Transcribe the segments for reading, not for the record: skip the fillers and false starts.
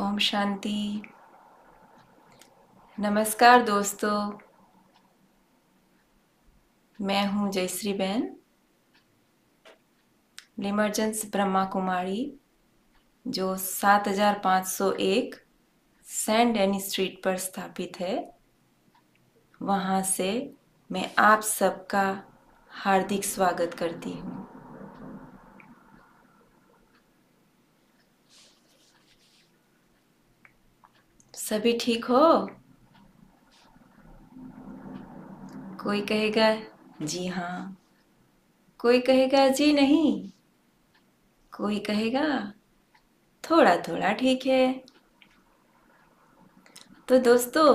ओम शांति। नमस्कार दोस्तों, मैं हूँ जयश्री बहन, लिमर्जेंस ब्रह्मा कुमारी, जो 7501 सेंट डेनी स्ट्रीट पर स्थापित है। वहाँ से मैं आप सबका हार्दिक स्वागत करती हूँ। सभी ठीक हो? कोई कहेगा जी हाँ, कोई कहेगा जी नहीं, कोई कहेगा थोड़ा थोड़ा ठीक है। तो दोस्तों,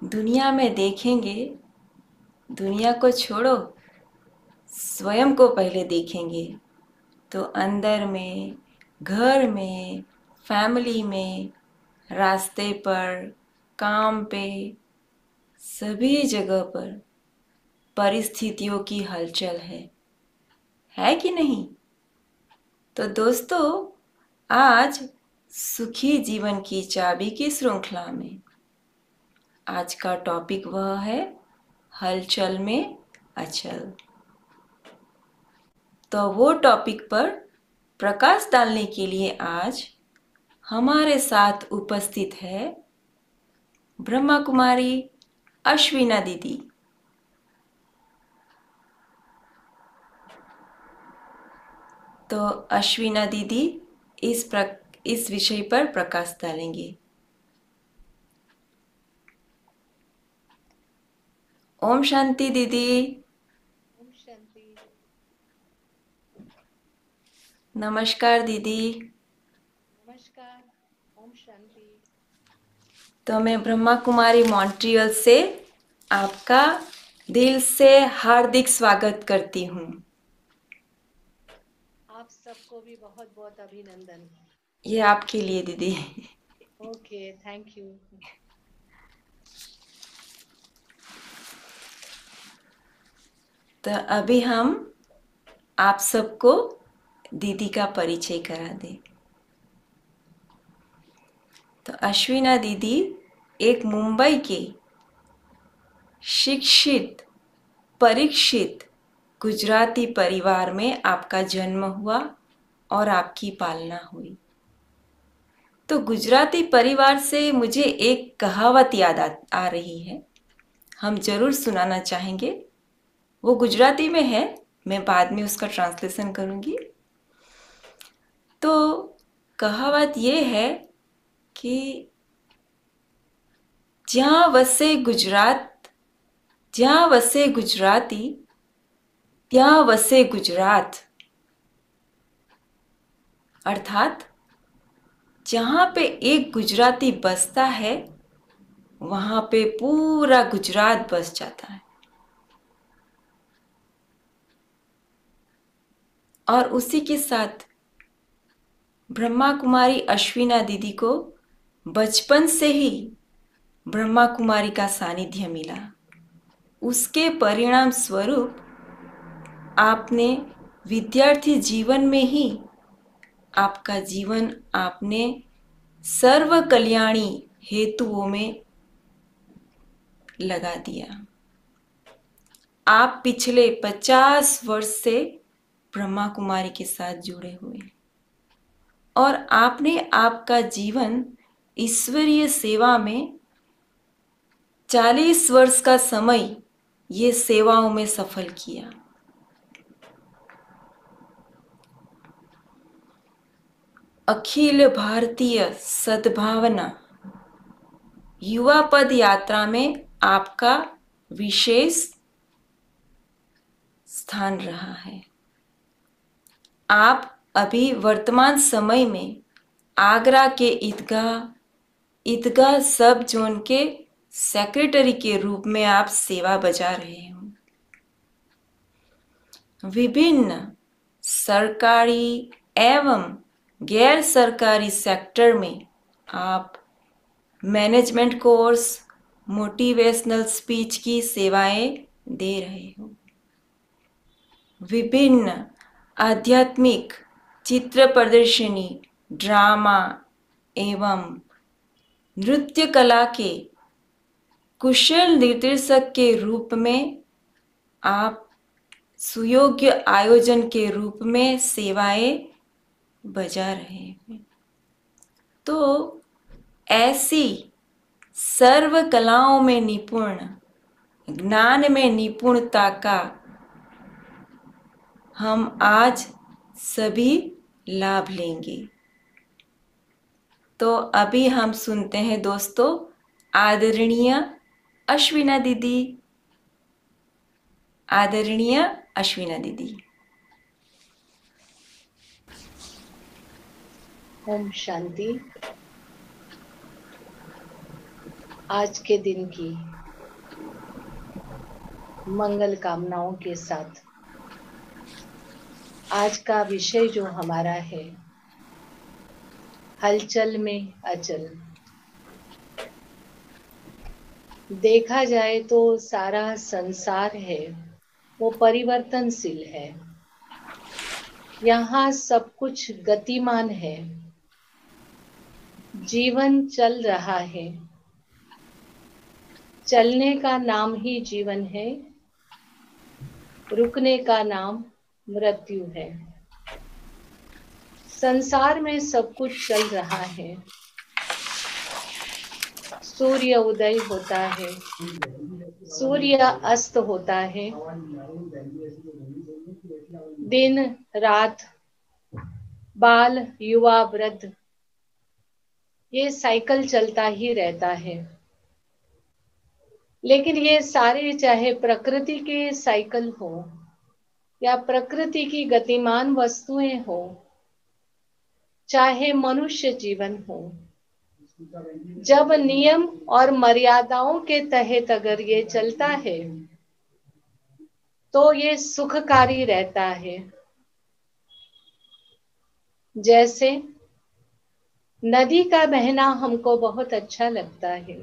दुनिया में देखेंगे, दुनिया को छोड़ो, स्वयं को पहले देखेंगे तो अंदर में, घर में, फैमिली में, रास्ते पर, काम पे, सभी जगह पर परिस्थितियों की हलचल है कि नहीं? तो दोस्तों, आज सुखी जीवन की चाबी की श्रृंखला में आज का टॉपिक वह है हलचल में अचल। तो वो टॉपिक पर प्रकाश डालने के लिए आज हमारे साथ उपस्थित है ब्रह्मा कुमारी अश्विना दीदी। तो अश्विना दीदी इस विषय पर प्रकाश डालेंगे। ओम शांति दीदी। ओम शांति। नमस्कार दीदी। नमस्कार। ओम शांति। तो मैं ब्रह्मा कुमारी मॉन्ट्रियल से आपका दिल से हार्दिक स्वागत करती हूँ। आप सबको भी बहुत बहुत अभिनंदन। ये आपके लिए दीदी। Okay, thank you. तो अभी हम आप सबको दीदी का परिचय करा दें। तो अश्विना दीदी एक मुंबई के शिक्षित, परीक्षित गुजराती परिवार में आपका जन्म हुआ और आपकी पालना हुई। तो गुजराती परिवार से मुझे एक कहावत याद आ रही है, हम जरूर सुनाना चाहेंगे। वो गुजराती में है, मैं बाद में उसका ट्रांसलेशन करूंगी। तो कहावत ये है कि जहाँ वसे गुजराती ત્યાં વસે गुजरात। अर्थात जहाँ पे एक गुजराती बसता है वहाँ पे पूरा गुजरात बस जाता है। और उसी के साथ ब्रह्मा कुमारी अश्विना दीदी को बचपन से ही ब्रह्मा कुमारी का सानिध्य मिला। उसके परिणाम स्वरूप आपने विद्यार्थी जीवन में ही आपका जीवन आपने सर्व कल्याणी हेतुओं में लगा दिया। आप पिछले 50 वर्ष से ब्रह्मा कुमारी के साथ जुड़े हुए और आपने आपका जीवन ईश्वरीय सेवा में 40 वर्ष का समय ये सेवाओं में सफल किया। अखिल भारतीय सद्भावना युवा पद यात्रा में आपका विशेष स्थान रहा है। आप अभी वर्तमान समय में आगरा के ईदगाह सब जोन के सेक्रेटरी के रूप में आप सेवा बजा रहे हो। विभिन्न सरकारी एवं गैर सरकारी सेक्टर में आप मैनेजमेंट कोर्स, मोटिवेशनल स्पीच की सेवाएं दे रहे हो। विभिन्न आध्यात्मिक चित्र प्रदर्शनी, ड्रामा एवं नृत्य कला के कुशल निर्देशक के रूप में आप सुयोग्य आयोजन के रूप में सेवाएं बजा रहे हैं। तो ऐसी सर्व कलाओं में निपुण, ज्ञान में निपुणता का हम आज सभी लाभ लेंगे। तो अभी हम सुनते हैं दोस्तों आदरणीय अश्विना दीदी। आदरणीय अश्विना दीदी। ओम शांति। आज के दिन की मंगल कामनाओं के साथ आज का विषय जो हमारा है, हलचल में अचल। देखा जाए तो सारा संसार है वो परिवर्तनशील है। यहाँ सब कुछ गतिमान है। जीवन चल रहा है। चलने का नाम ही जीवन है। रुकने का नाम मृत्यु है। संसार में सब कुछ चल रहा है। सूर्य उदय होता है, सूर्य अस्त होता है, दिन रात, बाल युवा वृद्ध, ये साइकिल चलता ही रहता है। लेकिन ये सारे, चाहे प्रकृति के साइकिल हो या प्रकृति की गतिमान वस्तुएं हो, चाहे मनुष्य जीवन हो, जब नियम और मर्यादाओं के तहत अगर ये चलता है तो ये सुखकारी रहता है। जैसे नदी का बहना हमको बहुत अच्छा लगता है।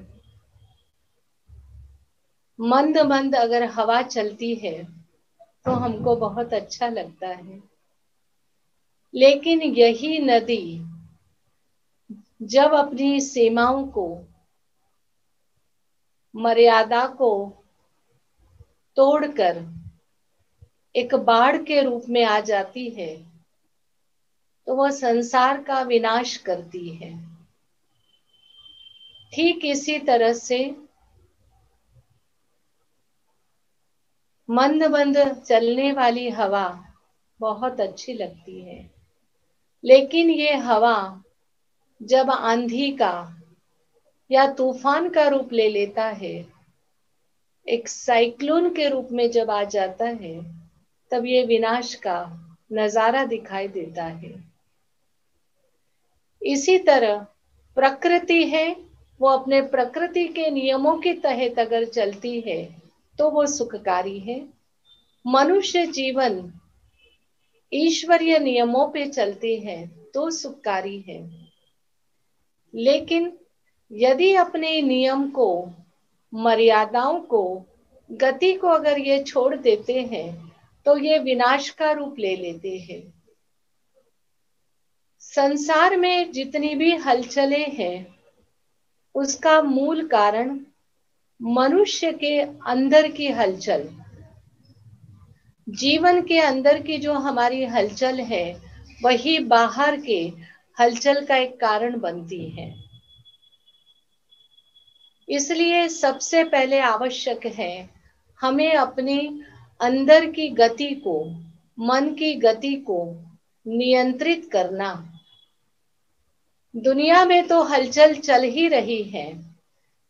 मंद मंद अगर हवा चलती है तो हमको बहुत अच्छा लगता है। लेकिन यही नदी जब अपनी सीमाओं को, मर्यादा को तोड़कर एक बाढ़ के रूप में आ जाती है तो वह संसार का विनाश करती है। ठीक इसी तरह से मंद मंद चलने वाली हवा बहुत अच्छी लगती है। लेकिन ये हवा जब आंधी का या तूफान का रूप ले लेता है, एक साइक्लोन के रूप में जब आ जाता है, तब ये विनाश का नजारा दिखाई देता है। इसी तरह प्रकृति है, वो अपने प्रकृति के नियमों के तहत अगर चलती है तो वो सुखकारी है। मनुष्य जीवन ईश्वरीय नियमों पे चलते हैं तो सुखकारी है। लेकिन यदि अपने नियम को, मर्यादाओं को, गति को अगर ये छोड़ देते हैं तो ये विनाश का रूप ले लेते हैं। संसार में जितनी भी हलचलें हैं उसका मूल कारण मनुष्य के अंदर की हलचल, जीवन के अंदर की जो हमारी हलचल है वही बाहर के हलचल का एक कारण बनती है। इसलिए सबसे पहले आवश्यक है हमें अपने अंदर की गति को, मन की गति को नियंत्रित करना। दुनिया में तो हलचल चल ही रही है।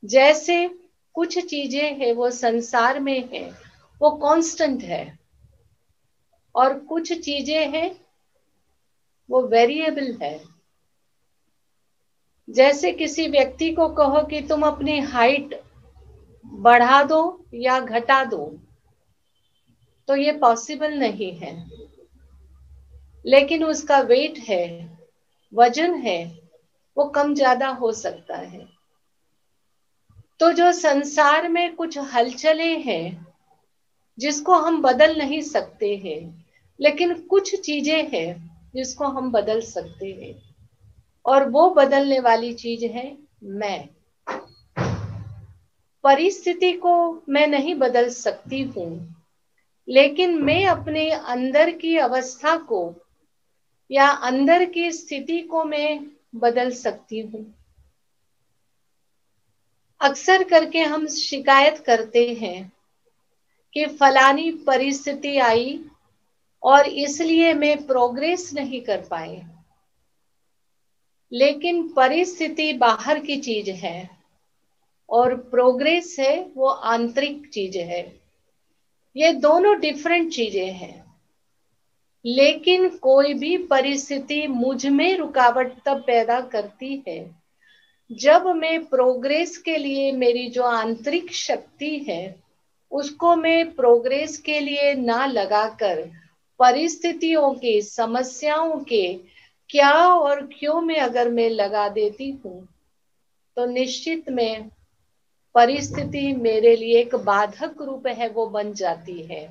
जैसे कुछ चीजें हैं वो संसार में है, वो कांस्टेंट है, और कुछ चीजें हैं वो वेरिएबल है। जैसे किसी व्यक्ति को कहो कि तुम अपनी हाइट बढ़ा दो या घटा दो, तो ये पॉसिबल नहीं है। लेकिन उसका वेट है, वजन है, वो कम ज्यादा हो सकता है। तो जो संसार में कुछ हलचलें हैं जिसको हम बदल नहीं सकते हैं, लेकिन कुछ चीजें हैं जिसको हम बदल सकते हैं, और वो बदलने वाली चीज है मैं। परिस्थिति को मैं नहीं बदल सकती हूँ, लेकिन मैं अपने अंदर की अवस्था को या अंदर की स्थिति को मैं बदल सकती हूँ। अक्सर करके हम शिकायत करते हैं कि फलानी परिस्थिति आई और इसलिए मैं प्रोग्रेस नहीं कर पाए। लेकिन परिस्थिति बाहर की चीज है और प्रोग्रेस है वो आंतरिक चीज है। ये दोनों डिफरेंट चीजें हैं। लेकिन कोई भी परिस्थिति मुझ में रुकावट तब पैदा करती है जब मैं प्रोग्रेस के लिए मेरी जो आंतरिक शक्ति है उसको मैं प्रोग्रेस के लिए ना लगाकर परिस्थितियों के, समस्याओं के क्या और क्यों में अगर मैं लगा देती हूँ तो निश्चित में परिस्थिति मेरे लिए एक बाधक रूप है वो बन जाती है।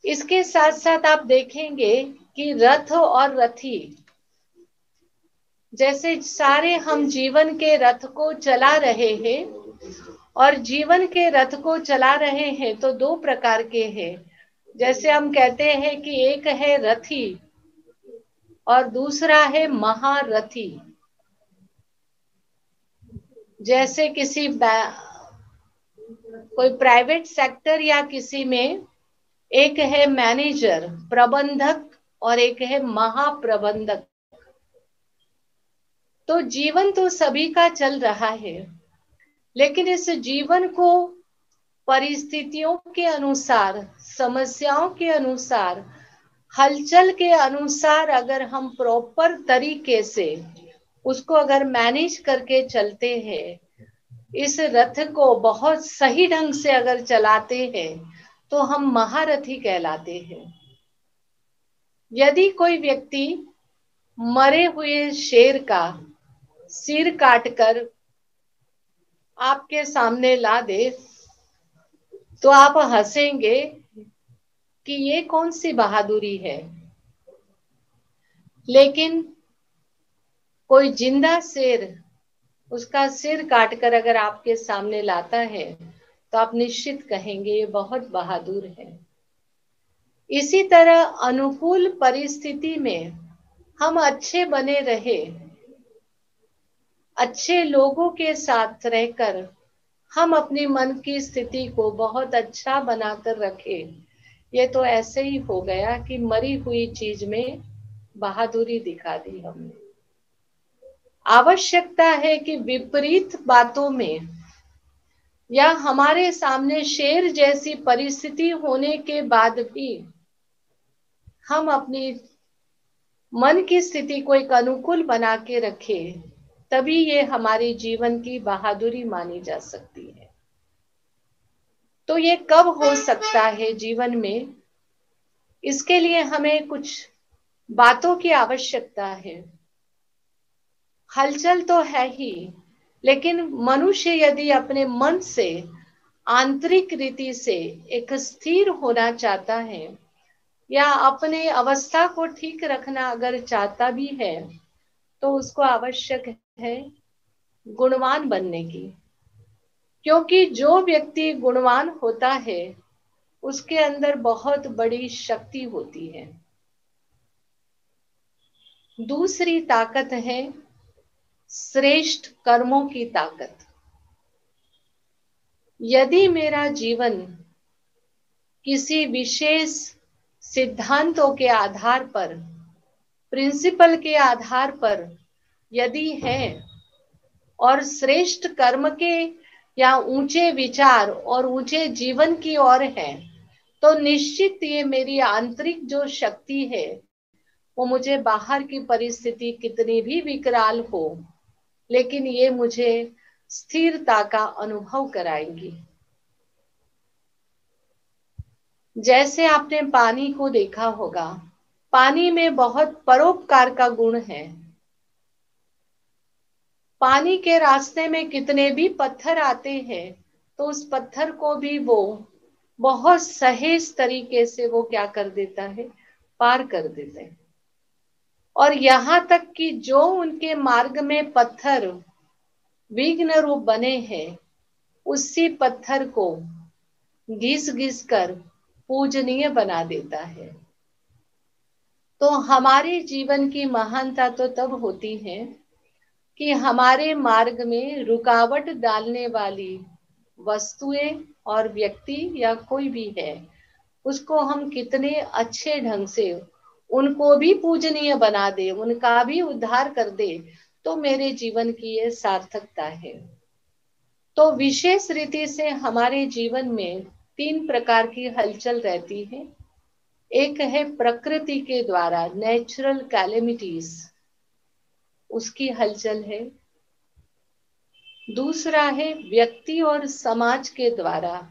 इसके साथ साथ आप देखेंगे कि रथ और रथी, जैसे सारे हम जीवन के रथ को चला रहे हैं और जीवन के रथ को चला रहे हैं तो दो प्रकार के हैं। जैसे हम कहते हैं कि एक है रथी और दूसरा है महारथी। जैसे किसी कोई प्राइवेट सेक्टर या किसी में एक है मैनेजर, प्रबंधक और एक है महाप्रबंधक। तो जीवन तो सभी का चल रहा है, लेकिन इस जीवन को परिस्थितियों के अनुसार, समस्याओं के अनुसार, हलचल के अनुसार अगर हम प्रॉपर तरीके से उसको अगर मैनेज करके चलते हैं, इस रथ को बहुत सही ढंग से अगर चलाते हैं तो हम महारथी कहलाते हैं। यदि कोई व्यक्ति मरे हुए शेर का सिर काटकर आपके सामने ला दे तो आप हंसेंगे कि ये कौन सी बहादुरी है। लेकिन कोई जिंदा शेर उसका सिर काटकर अगर आपके सामने लाता है तो आप निश्चित कहेंगे ये बहुत बहादुर है। इसी तरह अनुकूल परिस्थिति में हम अच्छे बने रहे, अच्छे लोगों के साथ रहकर हम अपनी मन की स्थिति को बहुत अच्छा बनाकर रखे, ये तो ऐसे ही हो गया कि मरी हुई चीज में बहादुरी दिखा दी हमने। आवश्यकता है कि विपरीत बातों में या हमारे सामने शेर जैसी परिस्थिति होने के बाद भी हम अपनी मन की स्थिति को एक अनुकूल बना के रखें, तभी ये हमारे जीवन की बहादुरी मानी जा सकती है। तो ये कब हो सकता है जीवन में, इसके लिए हमें कुछ बातों की आवश्यकता है। हलचल तो है ही, लेकिन मनुष्य यदि अपने मन से आंतरिक रीति से एक स्थिर होना चाहता है या अपने अवस्था को ठीक रखना अगर चाहता भी है तो उसको आवश्यक है गुणवान बनने की। क्योंकि जो व्यक्ति गुणवान होता है उसके अंदर बहुत बड़ी शक्ति होती है। दूसरी ताकत है श्रेष्ठ कर्मों की ताकत। यदि मेरा जीवन किसी विशेष सिद्धांतों के आधार पर, प्रिंसिपल के आधार पर यदि है और श्रेष्ठ कर्म के या ऊंचे विचार और ऊंचे जीवन की ओर है, तो निश्चित ये मेरी आंतरिक जो शक्ति है वो मुझे बाहर की परिस्थिति कितनी भी विकराल हो, लेकिन ये मुझे स्थिरता का अनुभव कराएंगी। जैसे आपने पानी को देखा होगा, पानी में बहुत परोपकार का गुण है। पानी के रास्ते में कितने भी पत्थर आते हैं तो उस पत्थर को भी वो बहुत सहेज तरीके से वो क्या कर देता है, पार कर देते हैं। और यहाँ तक कि जो उनके मार्ग में पत्थर विघ्न रूप बने हैं, उसी पत्थर को घिस घिस कर पूजनीय बना देता है। तो हमारे जीवन की महानता तो तब होती है कि हमारे मार्ग में रुकावट डालने वाली वस्तुएं और व्यक्ति या कोई भी है, उसको हम कितने अच्छे ढंग से उनको भी पूजनीय बना दे, उनका भी उद्धार कर दे, तो मेरे जीवन की ये सार्थकता है। तो विशेष रीति से हमारे जीवन में 3 प्रकार की हलचल रहती है। एक है प्रकृति के द्वारा, नेचुरल कैलेमिटीज, उसकी हलचल है। दूसरा है व्यक्ति और समाज के द्वारा,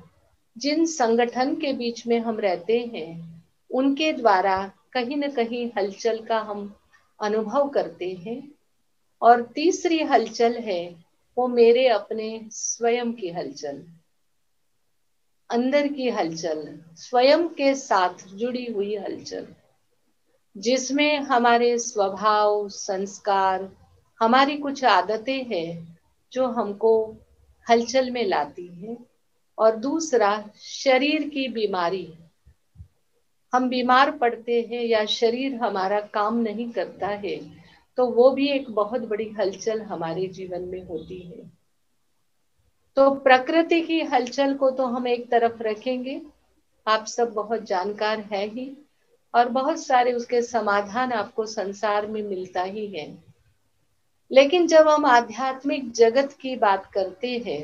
जिन संगठन के बीच में हम रहते हैं उनके द्वारा कहीं न कहीं हलचल का हम अनुभव करते हैं। और तीसरी हलचल है वो मेरे अपने स्वयं की हलचल, अंदर की हलचल, स्वयं के साथ जुड़ी हुई हलचल, जिसमें हमारे स्वभाव, संस्कार, हमारी कुछ आदतें हैं जो हमको हलचल में लाती हैं। और दूसरा शरीर की बीमारी, हम बीमार पड़ते हैं या शरीर हमारा काम नहीं करता है, तो वो भी एक बहुत बड़ी हलचल हमारे जीवन में होती है। तो प्रकृति की हलचल को तो हम एक तरफ रखेंगे, आप सब बहुत जानकार है ही, और बहुत सारे उसके समाधान आपको संसार में मिलता ही है। लेकिन जब हम आध्यात्मिक जगत की बात करते हैं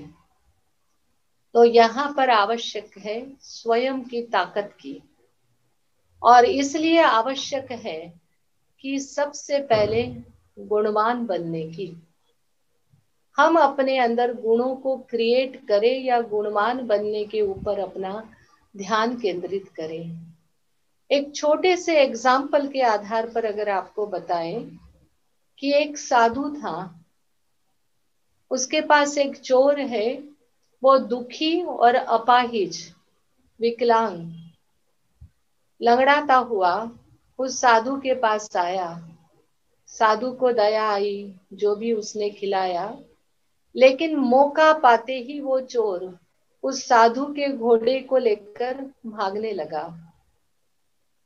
तो यहाँ पर आवश्यक है स्वयं की ताकत की, और इसलिए आवश्यक है कि सबसे पहले गुणवान बनने की। हम अपने अंदर गुणों को क्रिएट करें या गुणवान बनने के ऊपर अपना ध्यान केंद्रित करें। एक छोटे से एग्जाम्पल के आधार पर अगर आपको बताएं कि एक साधु था, उसके पास एक चोर है, वो दुखी और अपाहिज, विकलांग, लंगड़ाता हुआ उस साधु के पास आया। साधु को दया आई, जो भी उसने खिलाया, लेकिन मौका पाते ही वो चोर उस साधु के घोड़े को लेकर भागने लगा।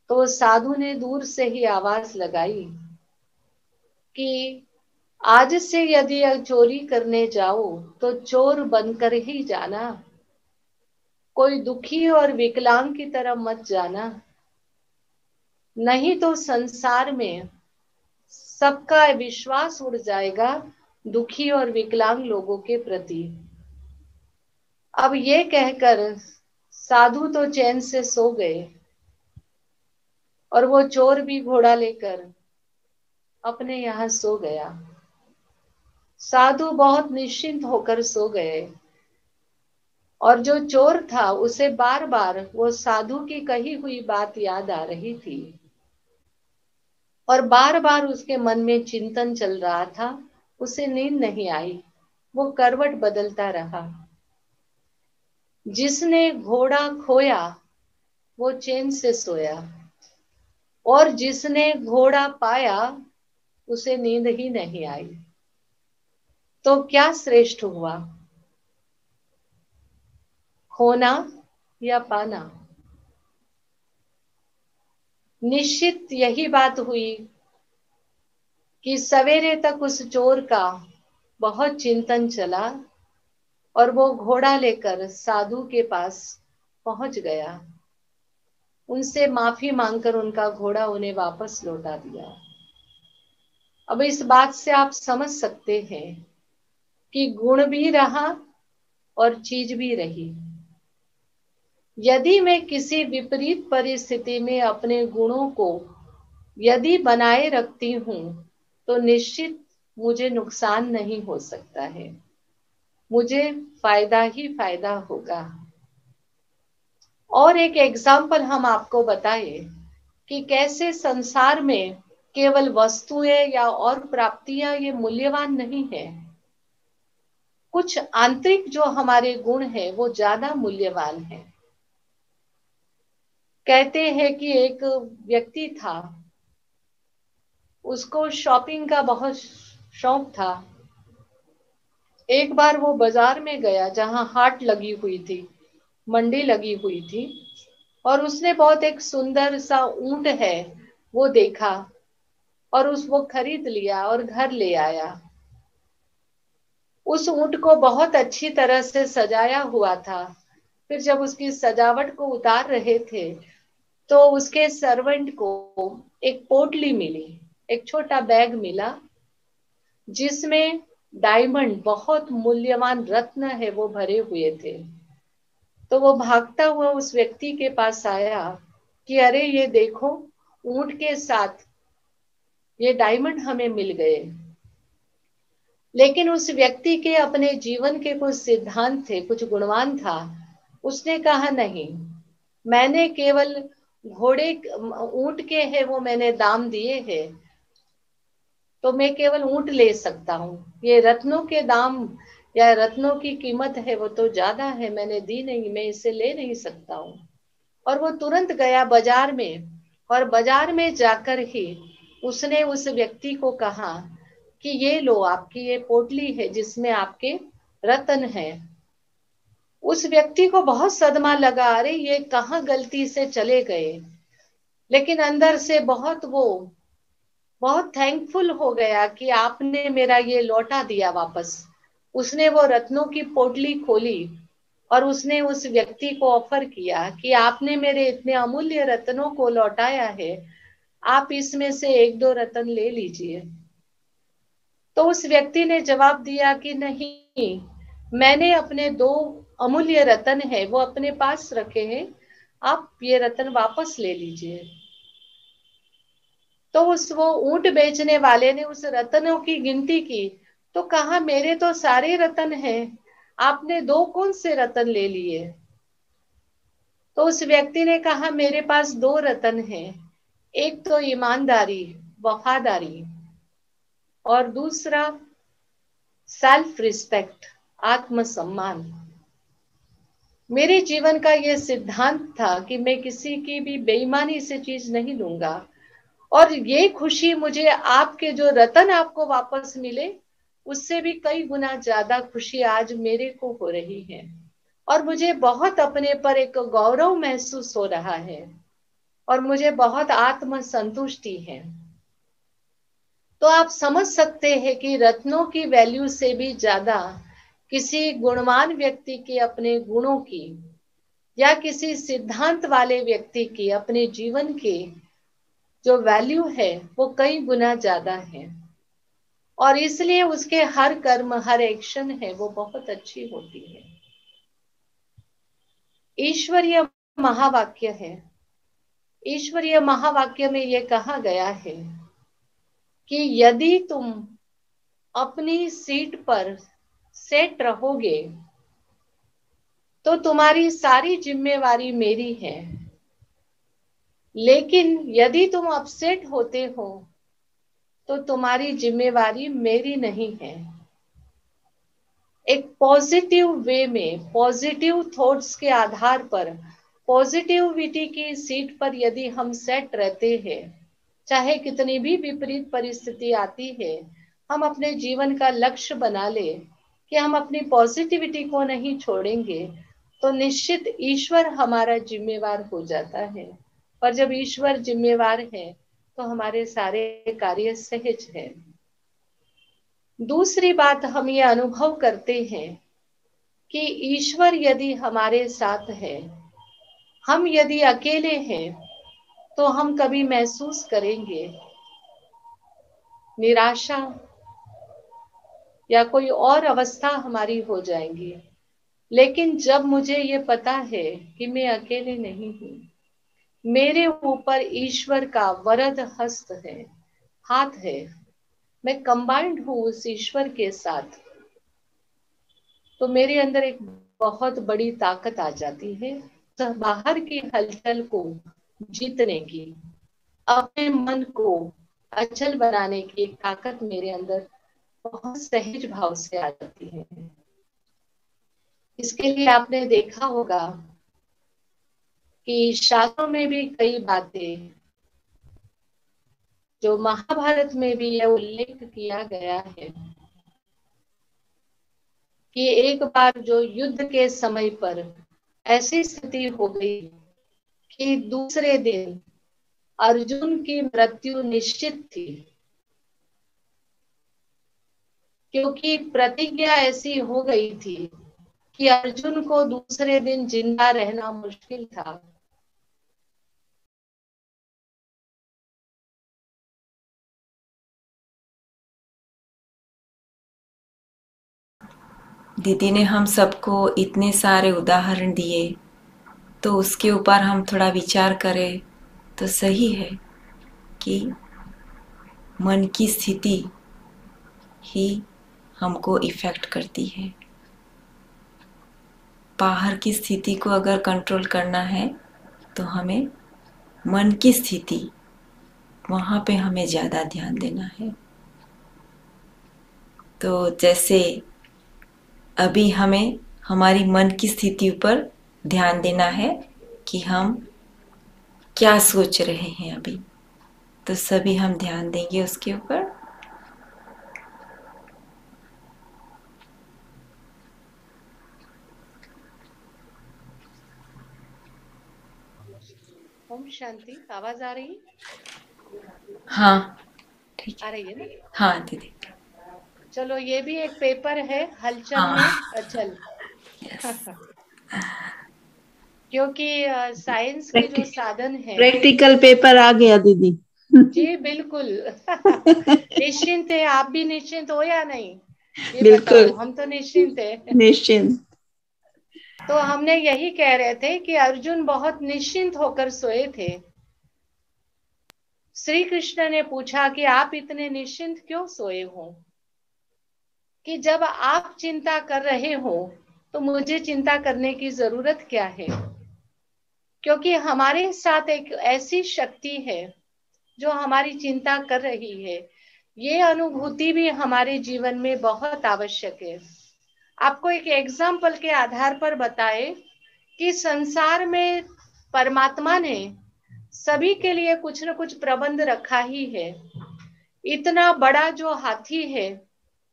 तो साधु ने दूर से ही आवाज लगाई कि आज से यदि चोरी करने जाओ तो चोर बनकर ही जाना, कोई दुखी और विकलांग की तरह मत जाना, नहीं तो संसार में सबका विश्वास उड़ जाएगा दुखी और विकलांग लोगों के प्रति। अब ये कहकर साधु तो चैन से सो गए और वो चोर भी घोड़ा लेकर अपने यहाँ सो गया। साधु बहुत निश्चिंत होकर सो गए, और जो चोर था उसे बार बार वो साधु की कही हुई बात याद आ रही थी, और बार बार उसके मन में चिंतन चल रहा था। उसे नींद नहीं आई, वो करवट बदलता रहा। जिसने घोड़ा खोया वो चैन से सोया, और जिसने घोड़ा पाया उसे नींद ही नहीं आई। तो क्या श्रेष्ठ हुआ, खोना या पाना? निश्चित यही बात हुई कि सवेरे तक उस चोर का बहुत चिंतन चला, और वो घोड़ा लेकर साधु के पास पहुंच गया। उनसे माफी मांगकर उनका घोड़ा उन्हें वापस लौटा दिया। अब इस बात से आप समझ सकते हैं कि गुण भी रहा और चीज भी रही। यदि मैं किसी विपरीत परिस्थिति में अपने गुणों को यदि बनाए रखती हूं तो निश्चित मुझे नुकसान नहीं हो सकता है, मुझे फायदा ही फायदा होगा। और एक एग्जाम्पल हम आपको बताए कि कैसे संसार में केवल वस्तुएं या और प्राप्तियां ये मूल्यवान नहीं है, कुछ आंतरिक जो हमारे गुण है वो ज्यादा मूल्यवान है। कहते हैं कि एक व्यक्ति था, उसको शॉपिंग का बहुत शौक था। एक बार वो बाजार में गया जहां हाट लगी हुई थी, मंडी लगी हुई थी, और उसने बहुत एक सुंदर सा ऊंट है वो देखा, और वो खरीद लिया और घर ले आया। उस ऊंट को बहुत अच्छी तरह से सजाया हुआ था। फिर जब उसकी सजावट को उतार रहे थे तो उसके सर्वेंट को एक पोटली मिली, एक छोटा बैग मिला जिसमें डायमंड, बहुत मूल्यवान रत्न है वो भरे हुए थे। तो वो भागता हुआ उस व्यक्ति के पास आया कि अरे ये देखो, ऊंट के साथ ये डायमंड हमें मिल गए। लेकिन उस व्यक्ति के अपने जीवन के कुछ सिद्धांत थे, कुछ गुणवान था। उसने कहा नहीं, मैंने केवल घोड़े ऊंट के हैं वो मैंने दाम दिए हैं, तो मैं केवल ऊंट ले सकता हूँ। ये रत्नों के दाम या रत्नों की कीमत है वो तो ज्यादा है, मैंने दी नहीं, मैं इसे ले नहीं सकता हूँ। और वो तुरंत गया बाजार में, और बाजार में जाकर ही उसने उस व्यक्ति को कहा कि ये लो, आपकी ये पोटली है जिसमें आपके रत्न है। उस व्यक्ति को बहुत सदमा लगा, अरे ये कहाँ गलती से चले गए। लेकिन अंदर से बहुत थैंकफुल हो गया कि आपने मेरा ये लौटा दिया वापस। उसने वो रत्नों की पोटली खोली और उसने उस व्यक्ति को ऑफर किया कि आपने मेरे इतने अमूल्य रत्नों को लौटाया है, आप इसमें से एक दो रत्न ले लीजिए। तो उस व्यक्ति ने जवाब दिया कि नहीं, मैंने अपने दो अमूल्य रत्न है वो अपने पास रखे हैं, आप ये रत्न वापस ले लीजिए। तो वो ऊंट बेचने वाले ने उस रत्नों की गिनती की, तो कहा मेरे तो सारे रत्न हैं, आपने दो कौन से रत्न ले लिए। तो उस व्यक्ति ने कहा मेरे पास दो रत्न हैं, एक तो ईमानदारी, वफादारी, और दूसरा सेल्फ रिस्पेक्ट, आत्मसम्मान। मेरे जीवन का यह सिद्धांत था कि मैं किसी की भी बेईमानी से चीज नहीं लूंगा, और ये खुशी मुझे आपके जो रतन आपको वापस मिले उससे भी कई गुना ज्यादा खुशी आज मेरे को हो रही है, और मुझे बहुत अपने पर एक गौरव महसूस हो रहा है, और मुझे बहुत आत्म संतुष्टि है। तो आप समझ सकते हैं कि रत्नों की वैल्यू से भी ज्यादा किसी गुणवान व्यक्ति के अपने गुणों की, या किसी सिद्धांत वाले व्यक्ति की अपने जीवन के जो वैल्यू है वो कई गुना ज्यादा है, और इसलिए उसके हर कर्म, हर एक्शन है वो बहुत अच्छी होती है। ईश्वरीय महावाक्य है, ईश्वरीय महावाक्य में ये कहा गया है कि यदि तुम अपनी सीट पर सेट रहोगे तो तुम्हारी सारी जिम्मेवारी मेरी है, लेकिन यदि तुम अपसेट होते हो तो तुम्हारी जिम्मेवारी मेरी नहीं है। एक पॉजिटिव वे में, पॉजिटिव थॉट्स के आधार पर, पॉजिटिविटी की सीट पर यदि हम सेट रहते हैं, चाहे कितनी भी विपरीत परिस्थिति आती है, हम अपने जीवन का लक्ष्य बना ले कि हम अपनी पॉजिटिविटी को नहीं छोड़ेंगे, तो निश्चित ईश्वर हमारा जिम्मेवार हो जाता है। और जब ईश्वर जिम्मेवार है तो हमारे सारे कार्य सहज है। दूसरी बात, हम ये अनुभव करते हैं कि ईश्वर यदि हमारे साथ है, हम यदि अकेले हैं तो हम कभी महसूस करेंगे निराशा, या कोई और अवस्था हमारी हो जाएंगी। लेकिन जब मुझे ये पता है कि मैं अकेले नहीं हूं, मेरे ऊपर ईश्वर का वरद हस्त है, हाथ है, मैं कंबाइंड हूं उस ईश्वर के साथ, तो मेरे अंदर एक बहुत बड़ी ताकत आ जाती है बाहर की हलचल को जीतने की, अपने मन को अचल बनाने की एक ताकत मेरे अंदर बहुत सहज भाव से आ जाती है। इसके लिए आपने देखा होगा कि शास्त्रों में भी कई बातें जो महाभारत में भी यह उल्लेख किया गया है कि एक बार जो युद्ध के समय पर ऐसी स्थिति हो गई कि दूसरे दिन अर्जुन की मृत्यु निश्चित थी, क्योंकि प्रतिज्ञा ऐसी हो गई थी कि अर्जुन को दूसरे दिन जिंदा रहना मुश्किल था। दीदी ने हम सबको इतने सारे उदाहरण दिए, तो उसके ऊपर हम थोड़ा विचार करें तो सही है कि मन की स्थिति ही हमको इफ़ेक्ट करती है। बाहर की स्थिति को अगर कंट्रोल करना है तो हमें मन की स्थिति, वहाँ पे हमें ज़्यादा ध्यान देना है। तो जैसे अभी हमें हमारी मन की स्थिति पर ध्यान देना है कि हम क्या सोच रहे हैं अभी, तो सभी हम ध्यान देंगे उसके ऊपर। ओम शांति। आवाज आ रही? हाँ ठीक आ है। रही है ना? हाँ दीदी। चलो, ये भी एक पेपर है हलचल हाँ में अचल। यस। क्योंकि साइंस के जो साधन है। प्रैक्टिकल पेपर आ गया दीदी। जी बिल्कुल। निश्चिंत है? आप भी निश्चिंत हो या नहीं, ये बिल्कुल बताओ। हम तो निश्चिंत है। निश्चिंत। तो हमने यही कह रहे थे कि अर्जुन बहुत निश्चिंत होकर सोए थे। श्री कृष्ण ने पूछा कि आप इतने निश्चिंत क्यों सोए हो? कि जब आप चिंता कर रहे हो तो मुझे चिंता करने की जरूरत क्या है? क्योंकि हमारे साथ एक ऐसी शक्ति है जो हमारी चिंता कर रही है। ये अनुभूति भी हमारे जीवन में बहुत आवश्यक है। आपको एक एग्जाम्पल के आधार पर बताए कि संसार में परमात्मा ने सभी के लिए कुछ न कुछ प्रबंध रखा ही है। इतना बड़ा जो हाथी है,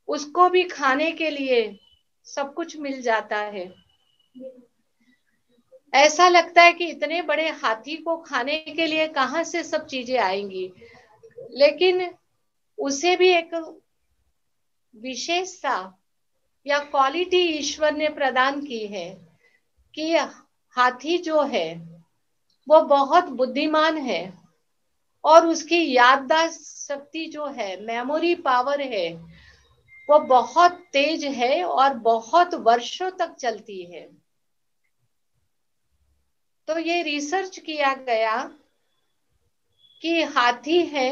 उसको भी खाने के लिए सब कुछ मिल जाता है। ऐसा लगता है कि इतने बड़े हाथी को खाने के लिए कहां से सब चीजें आएंगी, लेकिन उसे भी एक विशेषता या क्वालिटी ईश्वर ने प्रदान की है कि हाथी जो है वो बहुत बुद्धिमान है और उसकी याददाश्त शक्ति जो है, मेमोरी पावर है, वो बहुत तेज है और बहुत वर्षों तक चलती है। तो ये रिसर्च किया गया कि हाथी है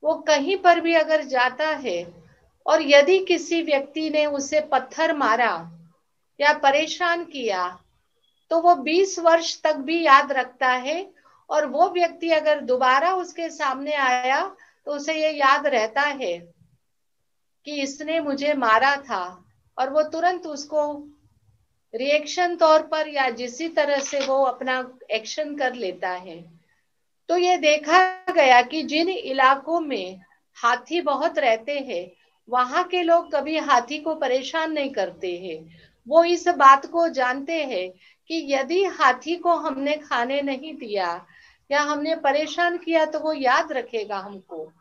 वो कहीं पर भी अगर जाता है और यदि किसी व्यक्ति ने उसे पत्थर मारा या परेशान किया तो वो 20 वर्ष तक भी याद रखता है। और वो व्यक्ति अगर दोबारा उसके सामने आया तो उसे ये याद रहता है कि इसने मुझे मारा था, और वो तुरंत उसको रिएक्शन तौर पर या जिसी तरह से वो अपना एक्शन कर लेता है। तो ये देखा गया कि जिन इलाकों में हाथी बहुत रहते हैं वहां के लोग कभी हाथी को परेशान नहीं करते हैं। वो इस बात को जानते हैं कि यदि हाथी को हमने खाने नहीं दिया या हमने परेशान किया तो वो याद रखेगा हमको,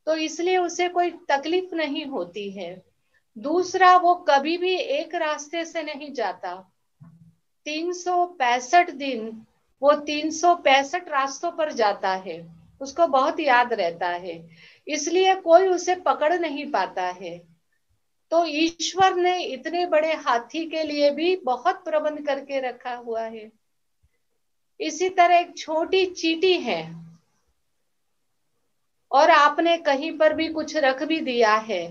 तो इसलिए उसे कोई तकलीफ नहीं होती है। दूसरा, वो कभी भी एक रास्ते से नहीं जाता। 365 दिन वो 365 रास्तों पर जाता है, उसको बहुत याद रहता है, इसलिए कोई उसे पकड़ नहीं पाता है। तो ईश्वर ने इतने बड़े हाथी के लिए भी बहुत प्रबंध करके रखा हुआ है। इसी तरह एक छोटी चींटी है और आपने कहीं पर भी कुछ रख भी दिया है,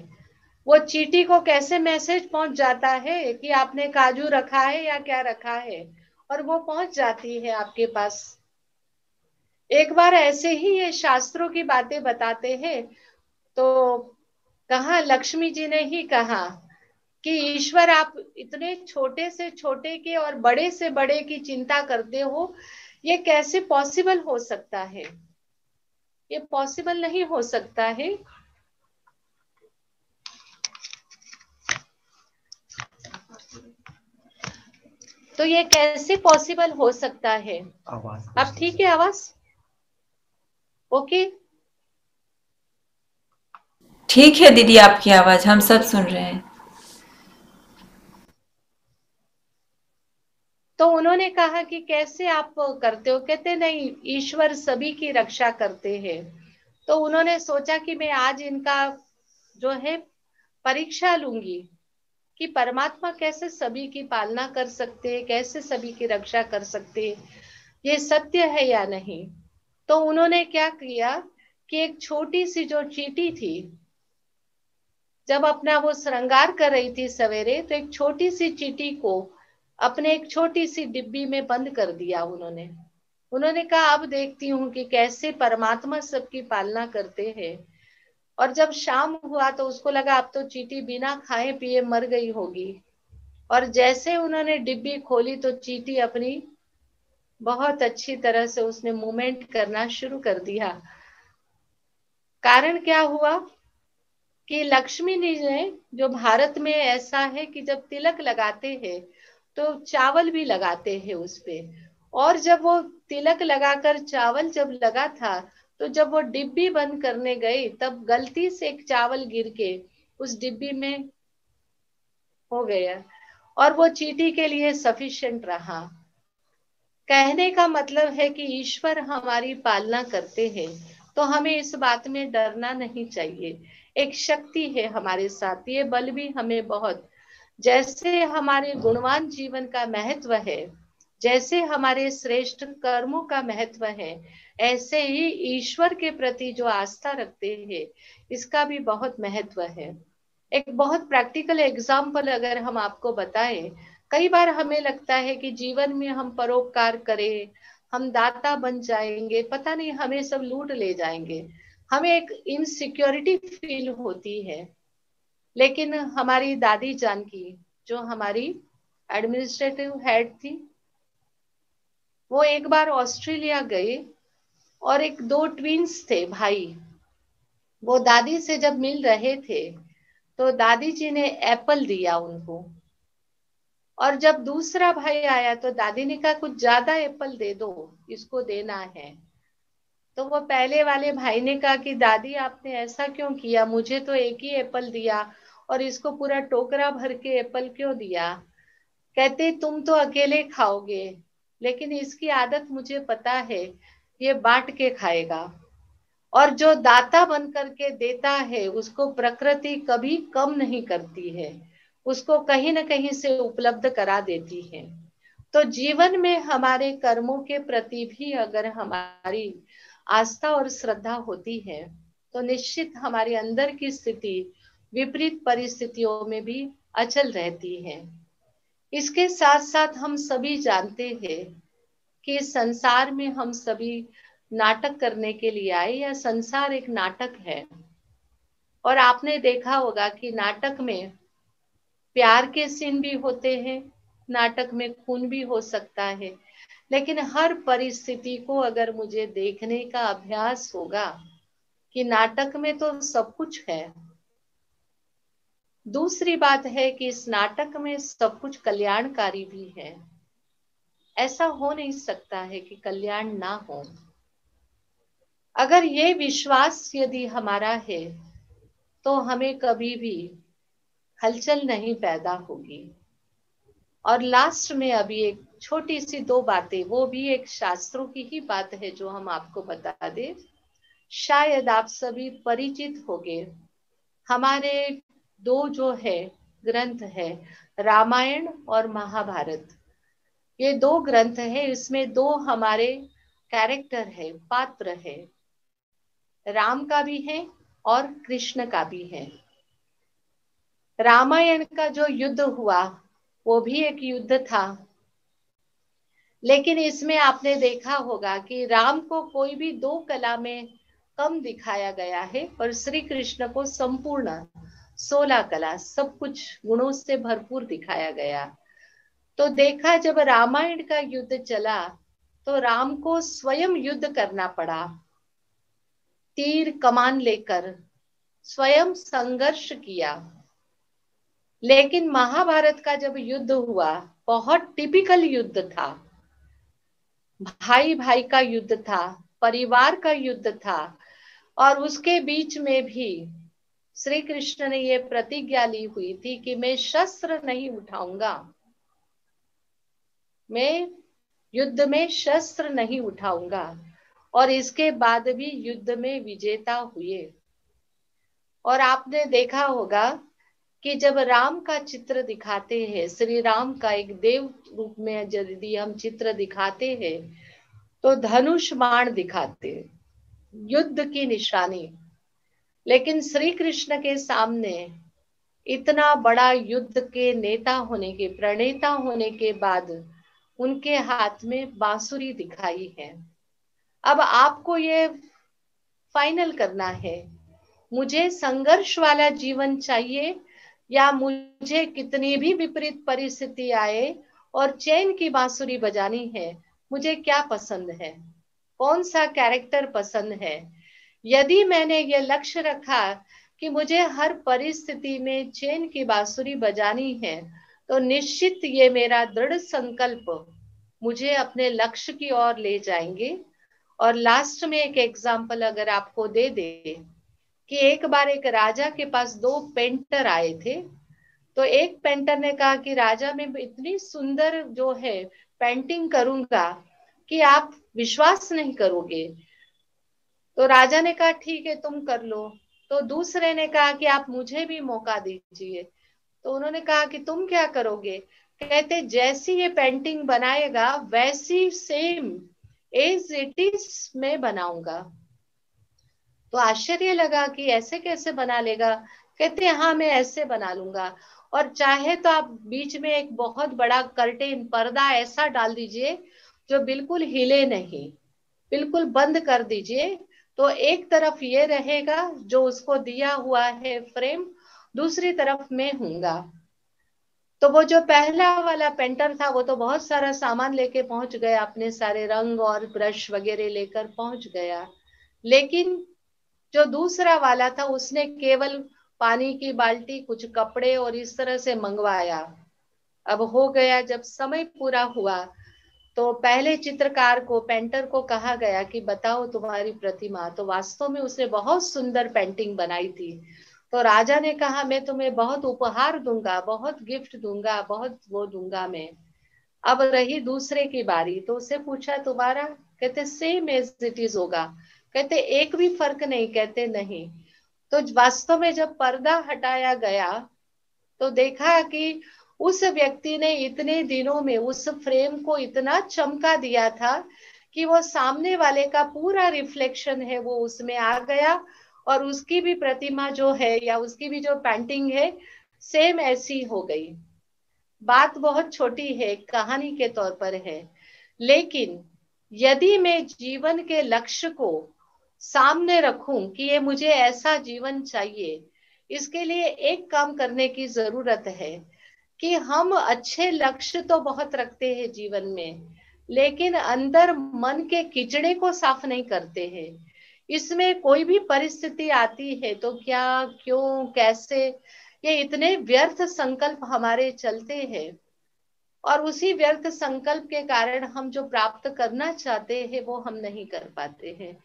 वो चींटी को कैसे मैसेज पहुंच जाता है कि आपने काजू रखा है या क्या रखा है, और वो पहुंच जाती है आपके पास। एक बार ऐसे ही ये शास्त्रों की बातें बताते हैं, तो कहा लक्ष्मी जी ने ही कहा कि ईश्वर आप इतने छोटे से छोटे के और बड़े से बड़े की चिंता करते हो, ये कैसे पॉसिबल हो सकता है? ये पॉसिबल नहीं हो सकता है। तो ये कैसे पॉसिबल हो सकता है? अब ठीक है आवाज? ओके। ठीक है दीदी, आपकी आवाज हम सब सुन रहे हैं। तो उन्होंने कहा कि कैसे आप करते हो? कहते नहीं, ईश्वर सभी की रक्षा करते हैं। तो उन्होंने सोचा कि मैं आज इनका जो है परीक्षा लूंगी कि परमात्मा कैसे सभी की पालना कर सकते हैं, कैसे सभी की रक्षा कर सकते हैं, ये सत्य है या नहीं। तो उन्होंने क्या किया कि एक छोटी सी जो चींटी थी, जब अपना वो श्रृंगार कर रही थी सवेरे, तो एक छोटी सी चींटी को अपने एक छोटी सी डिब्बी में बंद कर दिया उन्होंने। उन्होंने कहा अब देखती हूँ कि कैसे परमात्मा सबकी पालना करते हैं। और जब शाम हुआ तो उसको लगा अब तो चींटी बिना खाए पिए मर गई होगी। और जैसे उन्होंने डिब्बी खोली तो चींटी अपनी बहुत अच्छी तरह से उसने मूवमेंट करना शुरू कर दिया। कारण क्या हुआ कि लक्ष्मी जी ने, जो भारत में ऐसा है कि जब तिलक लगाते हैं तो चावल भी लगाते हैं उस पे। और जब वो तिलक लगाकर चावल जब लगा था, तो जब वो डिब्बी बंद करने गए तब गलती से एक चावल गिर के उस डिब्बी में हो गया। और वो चींटी के लिए सफिशिएंट रहा। कहने का मतलब है कि ईश्वर हमारी पालना करते हैं, तो हमें इस बात में डरना नहीं चाहिए। एक शक्ति है हमारे साथ, ये बल भी हमें बहुत, जैसे हमारे गुणवान जीवन का महत्व है, जैसे हमारे श्रेष्ठ कर्मों का महत्व है, ऐसे ही ईश्वर के प्रति जो आस्था रखते हैं इसका भी बहुत महत्व है। एक बहुत प्रैक्टिकल एग्जाम्पल अगर हम आपको बताएं, कई बार हमें लगता है कि जीवन में हम परोपकार करें, हम दाता बन जाएंगे, पता नहीं हमें सब लूट ले जाएंगे, हमें एक इनसिक्योरिटी फील होती है। लेकिन हमारी दादी जानकी, जो हमारी एडमिनिस्ट्रेटिव हेड थी, वो एक बार ऑस्ट्रेलिया गए और एक दो ट्विंस थे भाई, वो दादी से जब मिल रहे थे तो दादी जी ने एप्पल दिया उनको। और जब दूसरा भाई आया तो दादी ने कहा कुछ ज्यादा एप्पल दे दो, इसको देना है। तो वो पहले वाले भाई ने कहा कि दादी आपने ऐसा क्यों किया, मुझे तो एक ही एप्पल दिया और इसको पूरा टोकरा भर के एप्पल क्यों दिया? कहते तुम तो अकेले खाओगे, लेकिन इसकी आदत मुझे पता है, ये बांट के खाएगा। और जो दाता बन करके देता है उसको प्रकृति कभी कम नहीं करती है, उसको कहीं ना कहीं से उपलब्ध करा देती है। तो जीवन में हमारे कर्मों के प्रति भी अगर हमारी आस्था और श्रद्धा होती है तो निश्चित हमारे अंदर की स्थिति विपरीत परिस्थितियों में भी अचल रहती है। इसके साथ साथ हम सभी जानते हैं कि संसार में हम सभी नाटक करने के लिए आए, या संसार एक नाटक है। और आपने देखा होगा कि नाटक में प्यार के सीन भी होते हैं, नाटक में खून भी हो सकता है। लेकिन हर परिस्थिति को अगर मुझे देखने का अभ्यास होगा कि नाटक में तो सब कुछ है। दूसरी बात है कि इस नाटक में सब कुछ कल्याणकारी भी है। ऐसा हो नहीं सकता है कि कल्याण ना हो। अगर ये विश्वास यदि हमारा है तो हमें कभी भी हलचल नहीं पैदा होगी। और लास्ट में अभी एक छोटी सी दो बातें, वो भी एक शास्त्रों की ही बात है जो हम आपको बता दें। शायद आप सभी परिचित होंगे, हमारे दो जो है ग्रंथ है, रामायण और महाभारत। ये दो ग्रंथ है, इसमें दो हमारे कैरेक्टर है, पात्र है, राम का भी है और कृष्ण का भी है। रामायण का जो युद्ध हुआ वो भी एक युद्ध था, लेकिन इसमें आपने देखा होगा कि राम को कोई भी दो कला में कम दिखाया गया है और श्री कृष्ण को संपूर्ण 16 कला, सब कुछ गुणों से भरपूर दिखाया गया। तो देखा जब रामायण का युद्ध चला तो राम को स्वयं युद्ध करना पड़ा। तीर कमान लेकर स्वयं संघर्ष किया। लेकिन महाभारत का जब युद्ध हुआ, बहुत टिपिकल युद्ध था, भाई भाई का युद्ध था, परिवार का युद्ध था, और उसके बीच में भी श्री कृष्ण ने ये प्रतिज्ञा ली हुई थी कि मैं शस्त्र नहीं उठाऊंगा, मैं युद्ध में शस्त्र नहीं उठाऊंगा। और इसके बाद भी युद्ध में विजेता हुए। और आपने देखा होगा कि जब राम का चित्र दिखाते हैं, श्री राम का एक देव रूप में यदि हम चित्र दिखाते हैं, तो धनुष बाण दिखाते हैं, युद्ध की निशानी। लेकिन श्री कृष्ण के सामने इतना बड़ा युद्ध के नेता होने के, प्रणेता होने के बाद उनके हाथ में बांसुरी दिखाई है। अब आपको ये फाइनल करना है, मुझे संघर्ष वाला जीवन चाहिए या मुझे कितनी भी विपरीत परिस्थिति आए और चैन की बांसुरी बजानी है। मुझे क्या पसंद है, कौन सा कैरेक्टर पसंद है। यदि मैंने ये लक्ष्य रखा कि मुझे हर परिस्थिति में चैन की बांसुरी बजानी है, तो निश्चित ये मेरा दृढ़ संकल्प मुझे अपने लक्ष्य की ओर ले जाएंगे। और लास्ट में एक एग्जाम्पल अगर आपको दे दे कि एक बार एक राजा के पास दो पेंटर आए थे। तो एक पेंटर ने कहा कि राजा, मैं इतनी सुंदर जो है पेंटिंग करूंगा कि आप विश्वास नहीं करोगे। तो राजा ने कहा ठीक है, तुम कर लो। तो दूसरे ने कहा कि आप मुझे भी मौका दीजिए। तो उन्होंने कहा कि तुम क्या करोगे। कहते जैसी ये पेंटिंग बनाएगा वैसी सेम एज इट इज मैं बनाऊंगा। तो आश्चर्य लगा कि ऐसे कैसे बना लेगा। कहते हाँ, मैं ऐसे बना लूंगा, और चाहे तो आप बीच में एक बहुत बड़ा कर्टेन, पर्दा ऐसा डाल दीजिए जो बिल्कुल हिले नहीं, बिल्कुल बंद कर दीजिए। तो एक तरफ ये रहेगा जो उसको दिया हुआ है फ्रेम, दूसरी तरफ मैं हूंगा। तो वो जो पहला वाला पेंटर था वो तो बहुत सारा सामान लेके पहुंच गया, अपने सारे रंग और ब्रश वगैरह लेकर पहुंच गया। लेकिन जो दूसरा वाला था उसने केवल पानी की बाल्टी, कुछ कपड़े और इस तरह से मंगवाया। अब हो गया, जब समय पूरा हुआ तो पहले चित्रकार को, पेंटर को कहा गया कि बताओ तुम्हारी प्रतिमा। तो वास्तव में उसने बहुत सुंदर पेंटिंग बनाई थी। तो राजा ने कहा मैं तुम्हें बहुत उपहार दूंगा, बहुत गिफ्ट दूंगा, बहुत वो दूंगा मैं। अब रही दूसरे की बारी, तो उससे पूछा तुम्हारा। कहते सेम एज इट इज होगा। कहते एक भी फर्क नहीं। कहते नहीं। तो वास्तव में जब पर्दा हटाया गया तो देखा कि उस व्यक्ति ने इतने दिनों में उस फ्रेम को इतना चमका दिया था कि वो सामने वाले का पूरा रिफ्लेक्शन है वो उसमें आ गया, और उसकी भी प्रतिमा जो है या उसकी भी जो पेंटिंग है सेम ऐसी हो गई। बात बहुत छोटी है, कहानी के तौर पर है, लेकिन यदि मैं जीवन के लक्ष्य को सामने रखूं कि ये मुझे ऐसा जीवन चाहिए, इसके लिए एक काम करने की जरूरत है कि हम अच्छे लक्ष्य तो बहुत रखते हैं जीवन में, लेकिन अंदर मन के कीचड़े को साफ नहीं करते हैं। इसमें कोई भी परिस्थिति आती है तो क्या, क्यों, कैसे, ये इतने व्यर्थ संकल्प हमारे चलते हैं, और उसी व्यर्थ संकल्प के कारण हम जो प्राप्त करना चाहते हैं वो हम नहीं कर पाते हैं।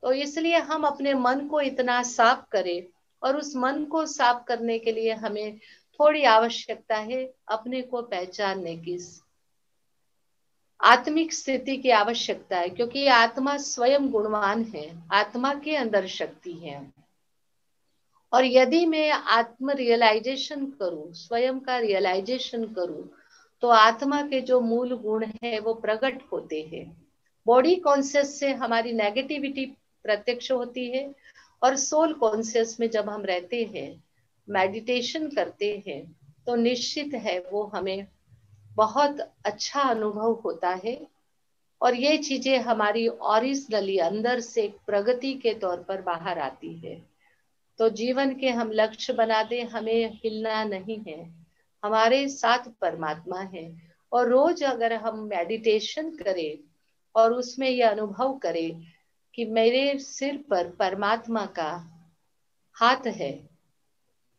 तो इसलिए हम अपने मन को इतना साफ करें, और उस मन को साफ करने के लिए हमें थोड़ी आवश्यकता है अपने को पहचानने की, आत्मिक स्थिति की आवश्यकता है, क्योंकि आत्मा स्वयं गुणवान है, आत्मा के अंदर शक्ति है। और यदि मैं आत्म रियलाइजेशन करूं, स्वयं का रियलाइजेशन करूं, तो आत्मा के जो मूल गुण है वो प्रकट होते हैं। बॉडी कॉन्शियस से हमारी नेगेटिविटी प्रत्यक्ष होती है, और सोल कॉन्शियस में जब हम रहते हैं, मेडिटेशन करते हैं, तो निश्चित है वो हमें बहुत अच्छा अनुभव होता है। और ये चीजें हमारी ओरिजिनली अंदर से एक प्रगति के तौर पर बाहर आती है। तो जीवन के हम लक्ष्य बना दें, हमें हिलना नहीं है, हमारे साथ परमात्मा है। और रोज अगर हम मेडिटेशन करें और उसमें यह अनुभव करें कि मेरे सिर पर परमात्मा का हाथ है,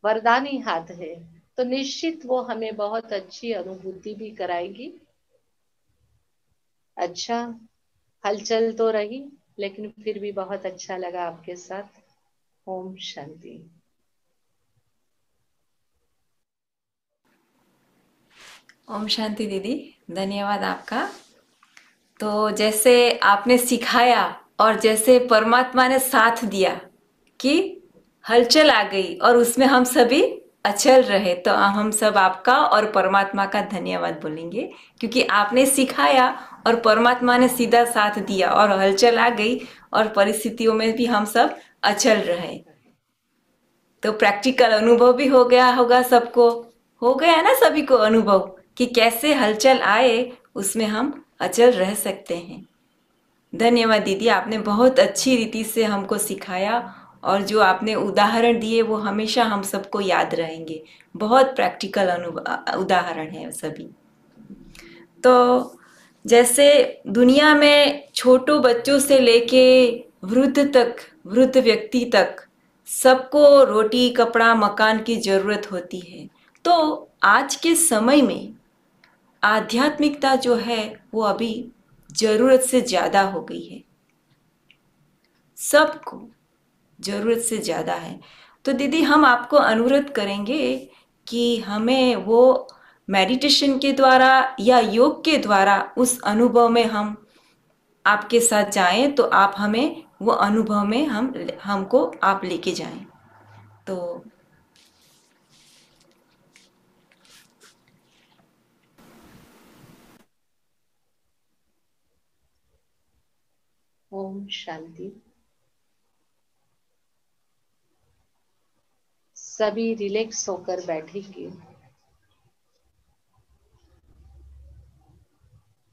वरदानी हाथ है, तो निश्चित वो हमें बहुत अच्छी अनुभूति भी कराएगी। अच्छा, हलचल तो रही, लेकिन फिर भी बहुत अच्छा लगा आपके साथ। ओम शांति। ओम शांति दीदी, धन्यवाद आपका। तो जैसे आपने सिखाया और जैसे परमात्मा ने साथ दिया कि हलचल आ गई और उसमें हम सभी अचल रहे, तो हम सब आपका और परमात्मा का धन्यवाद बोलेंगे, क्योंकि आपने सिखाया और परमात्मा ने सीधा साथ दिया और हलचल आ गई और परिस्थितियों में भी हम सब अचल रहे। तो प्रैक्टिकल अनुभव भी हो गया होगा सबको, हो गया ना सभी को अनुभव कि कैसे हलचल आए उसमें हम अचल रह सकते हैं। धन्यवाद दीदी, आपने बहुत अच्छी रीति से हमको सिखाया और जो आपने उदाहरण दिए वो हमेशा हम सबको याद रहेंगे। बहुत प्रैक्टिकल उदाहरण है सभी। तो जैसे दुनिया में छोटों बच्चों से लेके वृद्ध व्यक्ति तक सबको रोटी कपड़ा मकान की जरूरत होती है। तो आज के समय में आध्यात्मिकता जो है वो अभी जरूरत से ज्यादा हो गई है, सबको जरूरत से ज्यादा है। तो दीदी हम आपको अनुरोध करेंगे कि हमें वो मेडिटेशन के द्वारा या योग के द्वारा उस अनुभव में हम आपके साथ जाएं, तो आप हमें वो अनुभव में हमको आप लेके जाएं। तो ओम शांति। सभी रिलैक्स होकर बैठेंगे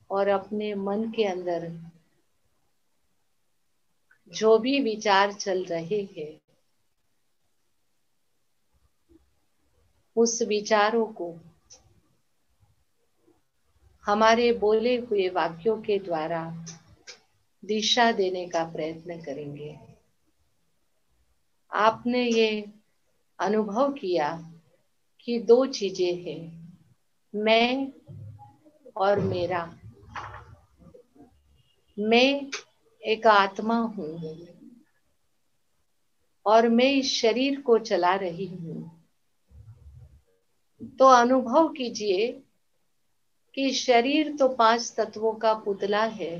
और अपने मन के अंदर जो भी विचार चल रहे हैं उस विचारों को हमारे बोले हुए वाक्यों के द्वारा दिशा देने का प्रयत्न करेंगे। आपने ये अनुभव किया कि दो चीजें हैं, मैं और मेरा। मैं एक आत्मा हूं और मैं इस शरीर को चला रही हूं। तो अनुभव कीजिए कि शरीर तो 5 तत्वों का पुतला है,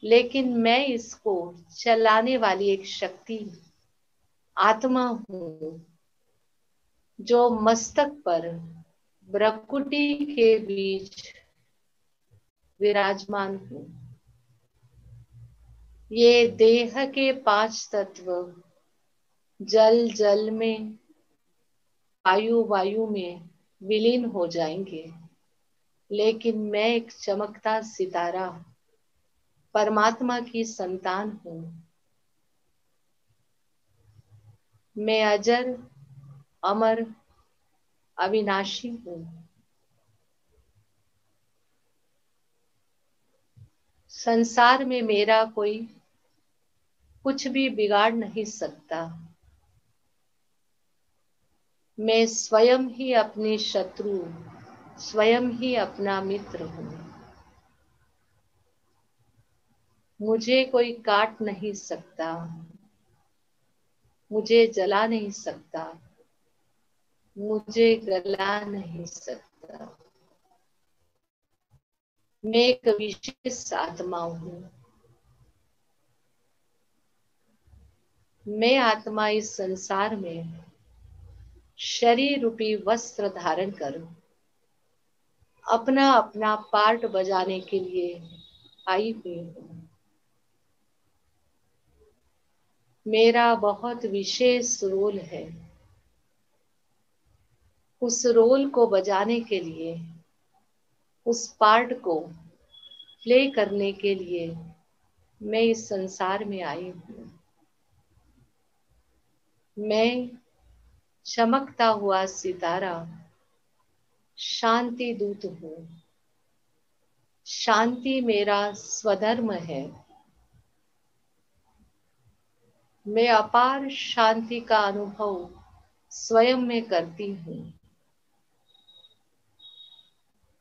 लेकिन मैं इसको चलाने वाली एक शक्ति आत्मा हूं, जो मस्तक पर भ्रकुटी के बीच विराजमान हूं। ये देह के 5 तत्व जल जल में, वायु वायु में विलीन हो जाएंगे, लेकिन मैं एक चमकता सितारा परमात्मा की संतान हूं। मैं अजर अमर अविनाशी हूं। संसार में मेरा कोई कुछ भी बिगाड़ नहीं सकता। मैं स्वयं ही अपनी शत्रु, स्वयं ही अपना मित्र हूं। मुझे कोई काट नहीं सकता, मुझे जला नहीं सकता, मुझे गला नहीं सकता। मैं एक विशेष आत्मा हूं। मैं आत्मा इस संसार में शरीर रूपी वस्त्र धारण कर अपना अपना पार्ट बजाने के लिए आई हुई हूं। मेरा बहुत विशेष रोल है। उस रोल को बजाने के लिए, उस पार्ट को प्ले करने के लिए मैं इस संसार में आई हूं। मैं चमकता हुआ सितारा शांति दूत हूं। शांति मेरा स्वधर्म है। मैं अपार शांति का अनुभव स्वयं में करती हूँ।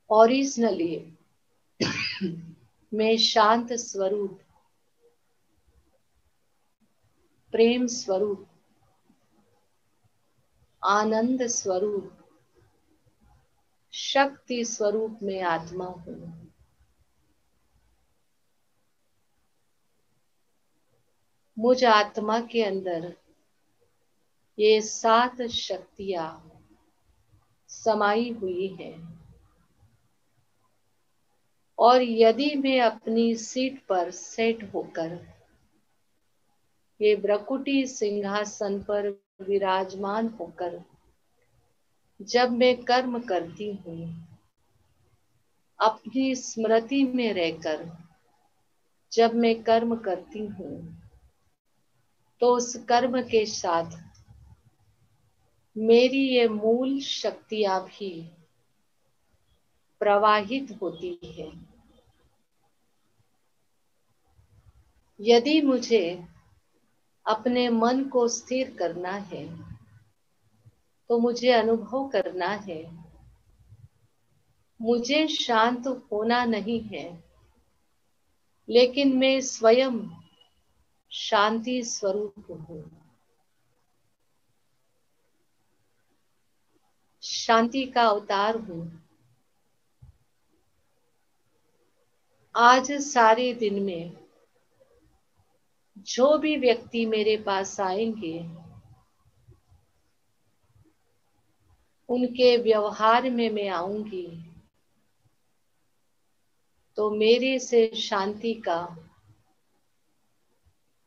ओरिजिनली मैं शांत स्वरूप, प्रेम स्वरूप, आनंद स्वरूप, शक्ति स्वरूप में आत्मा हूँ। मुझ आत्मा के अंदर ये 7 शक्तियां समाई हुई हैं। और यदि मैं अपनी सीट पर सेट होकर ये ब्रकुटी सिंहासन पर विराजमान होकर जब मैं कर्म करती हूँ, अपनी स्मृति में रहकर जब मैं कर्म करती हूँ, तो उस कर्म के साथ मेरी ये मूल शक्तियां भी प्रवाहित होती है। यदि मुझे अपने मन को स्थिर करना है, तो मुझे अनुभव करना है, मुझे शांत होना नहीं है, लेकिन मैं स्वयं शांति स्वरूप हूँ। शांति का अवतार हूँ। आज सारे दिन में जो भी व्यक्ति मेरे पास आएंगे, उनके व्यवहार में मैं आऊंगी तो मेरे से शांति का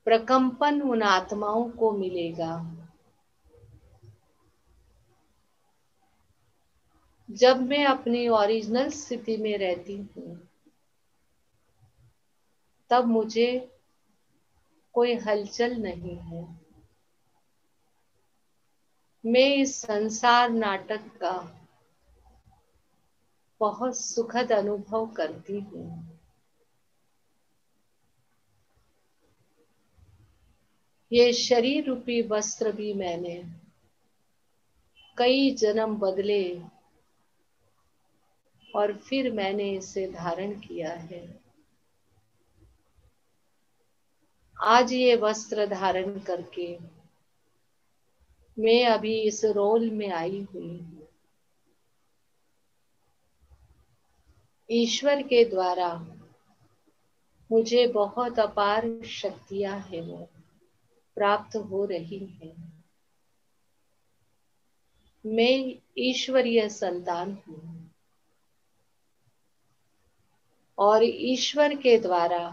प्रकंपन उन आत्माओं को मिलेगा। जब मैं अपनी ओरिजिनल स्थिति में रहती हूँ, तब मुझे कोई हलचल नहीं है। मैं इस संसार नाटक का बहुत सुखद अनुभव करती हूँ। ये शरीर रूपी वस्त्र भी मैंने कई जन्म बदले और फिर मैंने इसे धारण किया है। आज ये वस्त्र धारण करके मैं अभी इस रोल में आई हुई हूँ। ईश्वर के द्वारा मुझे बहुत अपार शक्तियां हैं, वो प्राप्त हो रही हैं। मैं ईश्वरीय संतान हूँ और ईश्वर के द्वारा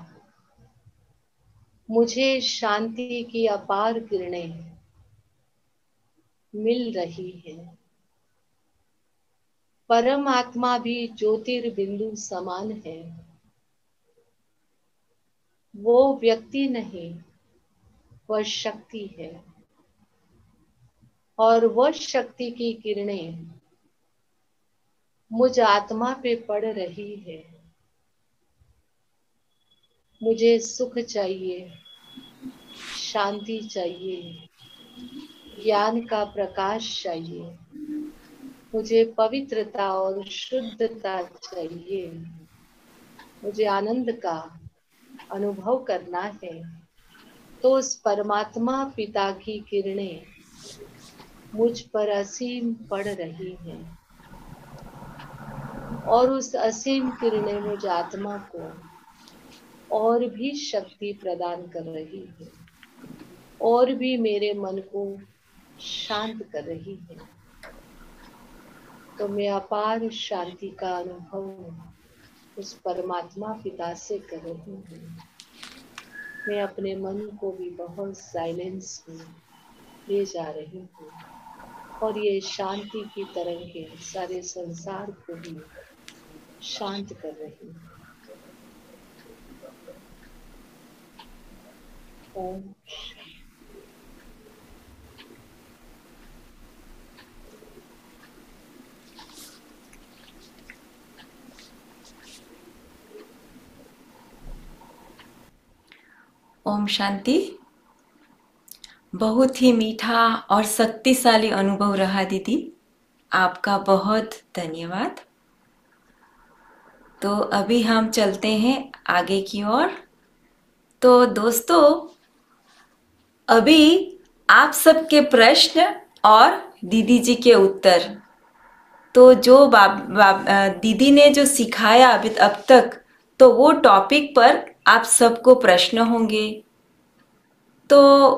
मुझे शांति की अपार किरणें मिल रही हैं। परम आत्मा भी ज्योतिर्बिंदु समान है। वो व्यक्ति नहीं, वह शक्ति है और वह शक्ति की किरणें मुझ आत्मा पे पड़ रही है। मुझे सुख चाहिए, शांति चाहिए, ज्ञान का प्रकाश चाहिए, मुझे पवित्रता और शुद्धता चाहिए, मुझे आनंद का अनुभव करना है। तो उस परमात्मा पिता की किरणें मुझ पर असीम पड़ रही हैं और उस असीम किरणें मुझ आत्मा को और भी शक्ति प्रदान कर रही है और भी मेरे मन को शांत कर रही है। तो मैं अपार शांति का अनुभव उस परमात्मा पिता से कर रही हूँ। मैं अपने मन को भी बहुत साइलेंस में ले जा रही हूँ और ये शांति की तरंगें सारे संसार को भी शांत कर रही है। ओम ओम शांति। बहुत ही मीठा और शक्तिशाली अनुभव रहा दीदी। आपका बहुत धन्यवाद। तो अभी हम चलते हैं आगे की ओर। तो दोस्तों, अभी आप सबके प्रश्न और दीदी जी के उत्तर। तो जो दीदी ने जो सिखाया अभी अब तक, तो वो टॉपिक पर आप सबको प्रश्न होंगे। तो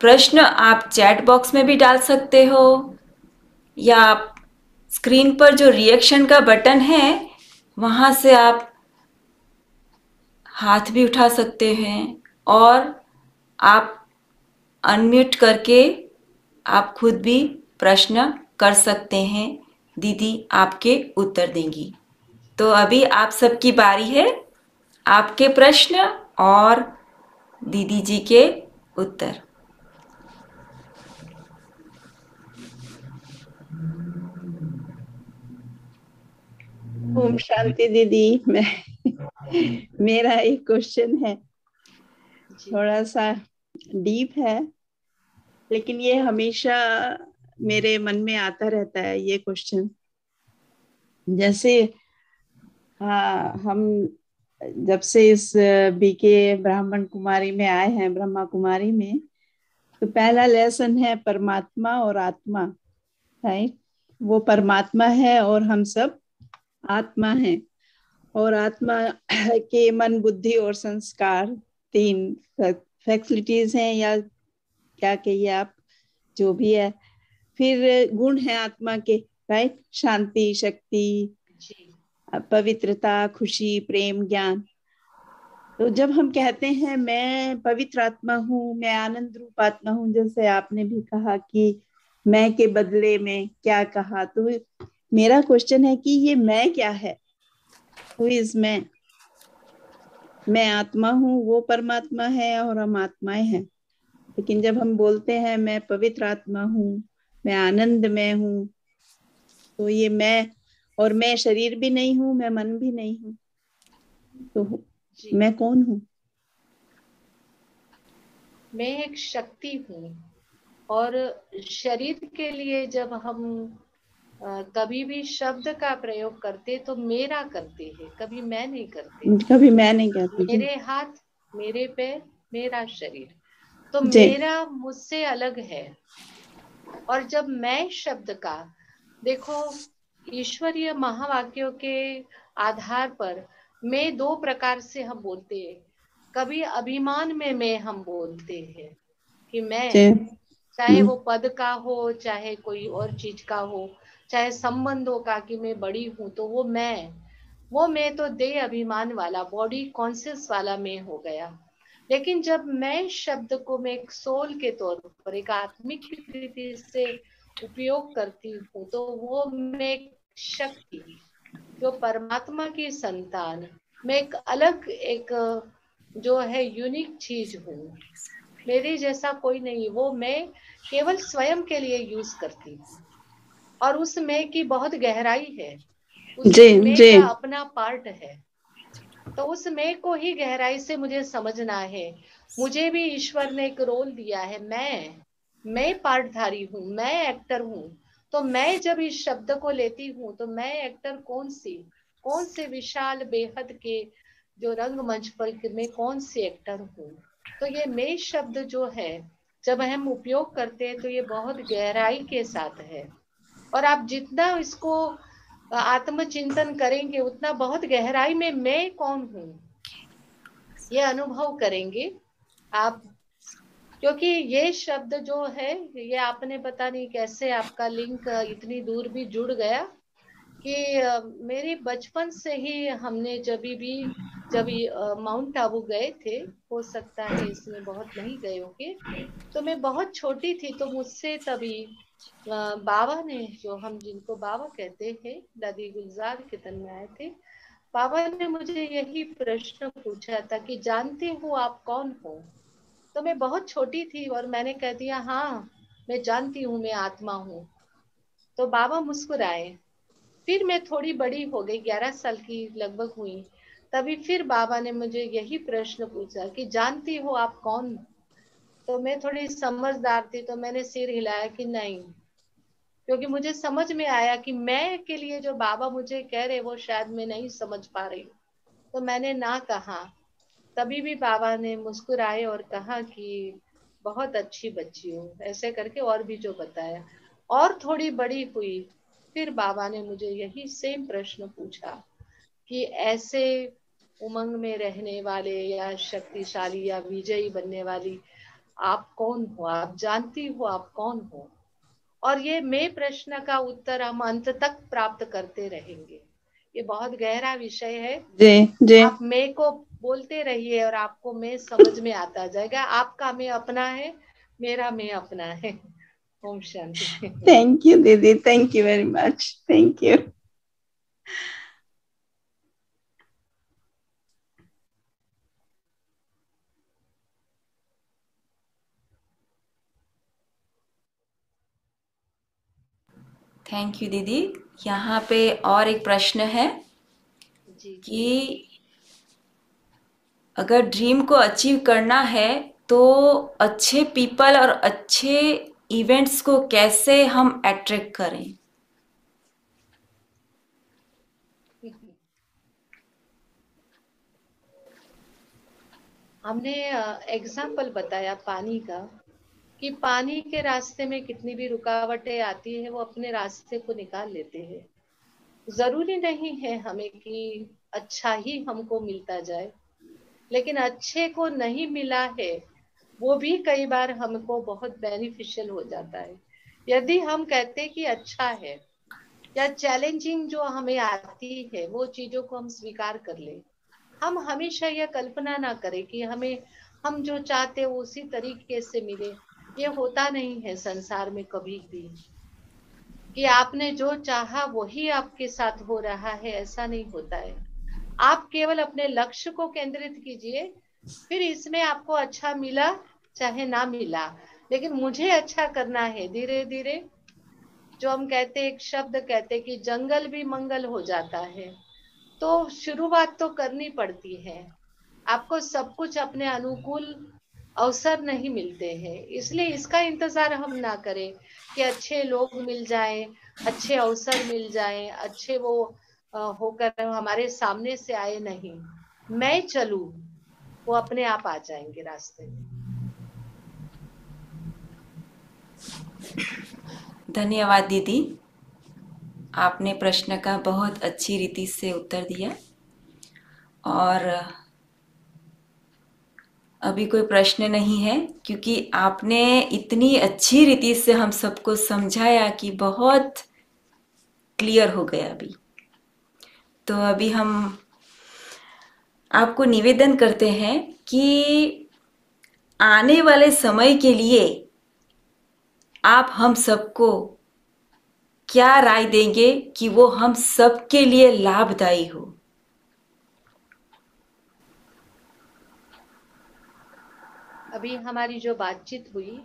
प्रश्न आप चैट बॉक्स में भी डाल सकते हो, या आप स्क्रीन पर जो रिएक्शन का बटन है वहाँ से आप हाथ भी उठा सकते हैं, और आप अनम्यूट करके आप खुद भी प्रश्न कर सकते हैं। दीदी आपके उत्तर देंगी। तो अभी आप सबकी बारी है, आपके प्रश्न और दीदी जी के उत्तर। ओम शांति दीदी। मैं मेरा एक क्वेश्चन है, थोड़ा सा डीप है, लेकिन ये हमेशा मेरे मन में आता रहता है ये क्वेश्चन। जैसे हाँ, हम जब से इस बीके ब्राह्मण कुमारी में आए हैं, ब्रह्मा कुमारी में, तो पहला लेसन है परमात्मा और आत्मा। राइट, वो परमात्मा है और हम सब आत्मा हैं। और आत्मा के मन बुद्धि और संस्कार, तीन फैसिलिटीज हैं, या क्या कहिए आप, जो भी है। फिर गुण है आत्मा के, राइट, शांति, शक्ति, पवित्रता, खुशी, प्रेम, ज्ञान। तो जब हम कहते हैं मैं पवित्र आत्मा हूँ, मैं आनंद रूप आत्मा हूँ, जैसे आपने भी कहा कि मैं के बदले में क्या कहा, तो मेरा क्वेश्चन है कि ये मैं क्या है? हु इज मैं आत्मा हूँ, वो परमात्मा है और हम आत्माएं हैं। लेकिन जब हम बोलते हैं मैं पवित्र आत्मा हूँ, मैं आनंद में हूँ, तो ये मैं, और मैं शरीर भी नहीं हूँ, मैं मन भी नहीं हूँ, तो मैं कौन हूँ? मैं एक शक्ति हूँ। और शरीर के लिए जब हम कभी भी शब्द का प्रयोग करते तो मेरा करते हैं, कभी मैं नहीं करते। कभी मैं नहीं कहती जी। मेरे हाथ, मेरे पैर, मेरा शरीर, तो जी मेरा मुझसे अलग है। और जब मैं शब्द का, देखो, ईश्वरीय महावाक्यों के आधार पर मैं दो प्रकार से हम बोलते हैं। कभी अभिमान में मैं हम बोलते हैं कि जी। मैं, चाहे वो पद का हो, चाहे कोई और चीज का हो, चाहे संबंधों का, कि मैं बड़ी हूं, तो वो मैं तो देह अभिमान वाला, बॉडी कॉन्शियस वाला मैं हो गया। लेकिन जब मैं शब्द को मैं एक सोल के तौर पर, एक आत्मिक रीति से उपयोग करती हूँ, तो वो मैं एक शक्ति, जो परमात्मा की संतान, मैं एक अलग, एक जो है यूनिक चीज हूँ। मेरे जैसा कोई नहीं, वो मैं केवल स्वयं के लिए यूज करती हूँ। और उस मैं की बहुत गहराई है, उस जी मैं जी। का अपना पार्ट है। तो उस मैं को ही गहराई से मुझे समझना है। मुझे भी ईश्वर ने एक रोल दिया है, मैं पार्टधारी हूँ, मैं एक्टर हूँ। तो मैं जब इस शब्द को लेती हूँ, तो मैं एक्टर कौन से विशाल बेहद के जो रंगमंच पर मैं कौन सी एक्टर हूँ। तो ये मैं शब्द जो है, जब हम उपयोग करते हैं तो ये बहुत गहराई के साथ है। और आप जितना इसको आत्मचिंतन करेंगे, उतना बहुत गहराई में मैं कौन हूँ ये अनुभव करेंगे आप। क्योंकि ये शब्द जो है, ये आपने पता नहीं कैसे आपका लिंक इतनी दूर भी जुड़ गया, कि मेरी बचपन से ही हमने जब माउंट आबू गए थे, हो सकता है इसमें बहुत नहीं गए होंगे, तो मैं बहुत छोटी थी, तो मुझसे तभी बाबा ने, जो हम जिनको बाबा कहते हैं, दादी गुलजार के तन में आए थे, बाबा ने मुझे यही प्रश्न पूछा था कि जानते हो आप कौन हो। तो मैं बहुत छोटी थी और मैंने कह दिया हाँ, मैं जानती हूँ, मैं आत्मा हूँ। तो बाबा मुस्कुराए। फिर मैं थोड़ी बड़ी हो गई, 11 साल की लगभग हुई, तभी फिर बाबा ने मुझे यही प्रश्न पूछा कि जानती हो आप कौन तो मैं थोड़ी समझदार थी, तो मैंने सिर हिलाया कि नहीं, क्योंकि मुझे समझ में आया कि मैं के लिए जो बाबा मुझे कह रहे वो शायद मैं नहीं समझ पा रही हूँ। तो मैंने ना कहा। तभी भी बाबा ने मुस्कुराए और कहा कि बहुत अच्छी बच्ची हो, ऐसे करके और भी जो बताया। और थोड़ी बड़ी हुई, फिर बाबा ने मुझे यही सेम प्रश्न पूछा कि ऐसे उमंग में रहने वाले या शक्तिशाली या विजयी बनने वाली आप कौन हो, आप जानती हो आप कौन हो? और ये मैं प्रश्न का उत्तर हम अंत तक प्राप्त करते रहेंगे। ये बहुत गहरा विषय है। जी जी। आप मैं को बोलते रहिए और आपको मैं समझ में आता जाएगा। आपका मैं अपना है, मेरा मैं अपना है। ओम शांति। थैंक यू दीदी, thank you very much, thank you. Thank you दीदी। यहाँ पे और एक प्रश्न है जी जी। कि अगर ड्रीम को अचीव करना है तो अच्छे पीपल और अच्छे इवेंट्स को कैसे हम अट्रैक्ट करें? हमने एग्जाम्पल बताया पानी का, कि पानी के रास्ते में कितनी भी रुकावटें आती है वो अपने रास्ते को निकाल लेते हैं। जरूरी नहीं है हमें कि अच्छा ही हमको मिलता जाए, लेकिन अच्छे को नहीं मिला है वो भी कई बार हमको बहुत बेनिफिशियल हो जाता है। यदि हम कहते कि अच्छा है, या चैलेंजिंग जो हमें आती है वो चीजों को हम स्वीकार कर ले। हम हमेशा यह कल्पना ना करें कि हमें हम जो चाहते वो उसी तरीके से मिले। ये होता नहीं है संसार में कभी भी, कि आपने जो चाहा वही आपके साथ हो रहा है, ऐसा नहीं होता है। आप केवल अपने लक्ष्य को केंद्रित कीजिए, फिर इसमें आपको अच्छा मिला चाहे ना मिला, लेकिन मुझे अच्छा करना है। धीरे धीरे जो हम कहते एक शब्द कहते कि जंगल भी मंगल हो जाता है। तो शुरुआत तो करनी पड़ती है। आपको सब कुछ अपने अनुकूल अवसर नहीं मिलते हैं, इसलिए इसका इंतजार हम ना करें कि अच्छे लोग मिल जाएं, अच्छे अवसर मिल जाएं, अच्छे वो होकर हमारे सामने से आए। नहीं, मैं चलूं, वो अपने आप आ जाएंगे रास्ते में। धन्यवाद दीदी, आपने प्रश्न का बहुत अच्छी रीति से उत्तर दिया। और अभी कोई प्रश्न नहीं है, क्योंकि आपने इतनी अच्छी रीति से हम सबको समझाया कि बहुत क्लियर हो गया अभी। तो अभी हम आपको निवेदन करते हैं कि आने वाले समय के लिए आप हम सबको क्या राय देंगे कि वो हम सबके लिए लाभदायी हो? अभी हमारी जो बातचीत हुई,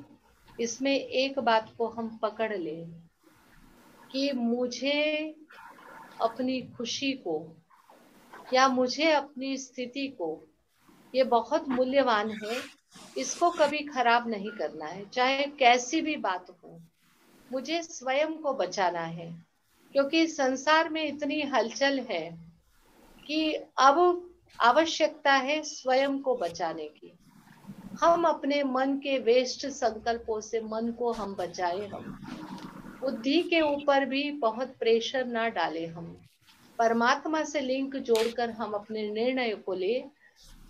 इसमें एक बात को हम पकड़ लें कि मुझे अपनी खुशी को या मुझे अपनी स्थिति को, ये बहुत मूल्यवान है। इसको कभी खराब नहीं करना है, चाहे कैसी भी बात हो। मुझे स्वयं को बचाना है, क्योंकि संसार में इतनी हलचल है कि अब आवश्यकता है स्वयं को बचाने की। हम अपने मन के वेस्ट संकल्पों से मन को हम बचाए। हम बुद्धि के ऊपर भी बहुत प्रेशर ना डालें। हम परमात्मा से लिंक जोड़कर हम अपने निर्णय को ले,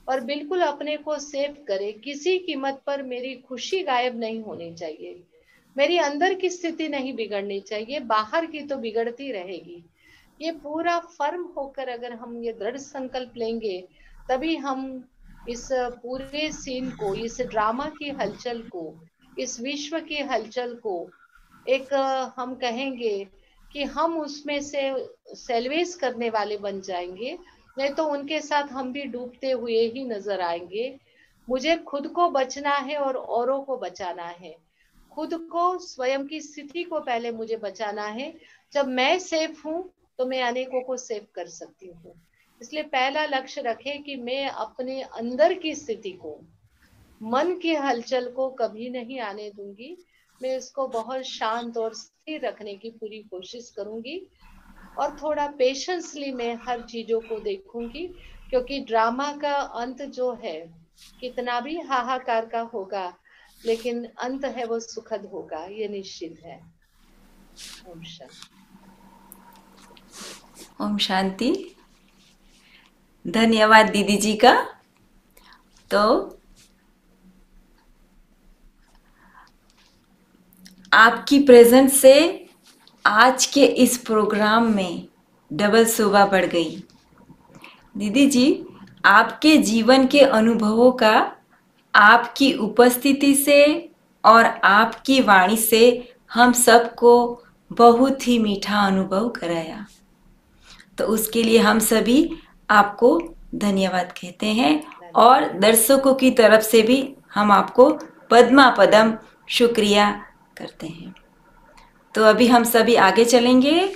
और बिल्कुल अपने को सेव करें। किसी कीमत पर मेरी खुशी गायब नहीं होनी चाहिए, मेरी अंदर की स्थिति नहीं बिगड़नी चाहिए, बाहर की तो बिगड़ती रहेगी। ये पूरा फर्म होकर अगर हम ये दृढ़ संकल्प लेंगे, तभी हम इस पूरे सीन को, इस ड्रामा की हलचल को, इस विश्व की हलचल को एक हम कहेंगे कि हम उसमें से सेल्वेज करने वाले बन जाएंगे। नहीं तो उनके साथ हम भी डूबते हुए ही नजर आएंगे। मुझे खुद को बचना है और औरों को बचाना है। खुद को, स्वयं की स्थिति को पहले मुझे बचाना है। जब मैं सेफ हूं तो मैं अनेकों को सेव कर सकती हूँ। इसलिए पहला लक्ष्य रखें कि मैं अपने अंदर की स्थिति को, मन की हलचल को कभी नहीं आने दूंगी। मैं इसको बहुत शांत और स्थिर रखने की पूरी कोशिश करूंगी और थोड़ा पेशेंसली मैं हर चीजों को देखूंगी, क्योंकि ड्रामा का अंत जो है कितना भी हाहाकार का होगा, लेकिन अंत है वो सुखद होगा, ये निश्चित है। ओम शांति। ओम शांति। धन्यवाद दीदी जी का। तो आपकी प्रेजेंस से आज के इस प्रोग्राम में डबल शोभा बढ़ गई। दीदी जी, आपके जीवन के अनुभवों का आपकी उपस्थिति से और आपकी वाणी से हम सबको बहुत ही मीठा अनुभव कराया। तो उसके लिए हम सभी आपको धन्यवाद कहते हैं और दर्शकों की तरफ से भी हम आपको पद्मा पदम शुक्रिया करते हैं। तो अभी हम सभी आगे चलेंगे।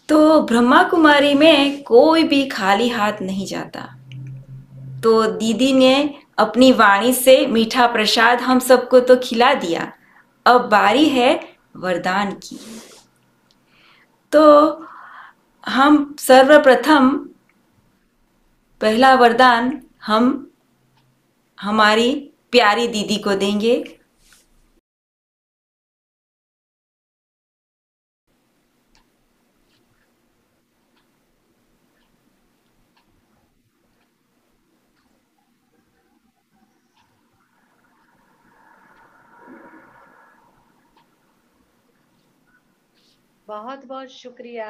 तो ब्रह्मा कुमारी में कोई भी खाली हाथ नहीं जाता। तो दीदी ने अपनी वाणी से मीठा प्रसाद हम सबको तो खिला दिया। अब बारी है वरदान की। तो हम सर्वप्रथम पहला वरदान हम हमारी प्यारी दीदी को देंगे। बहुत बहुत शुक्रिया।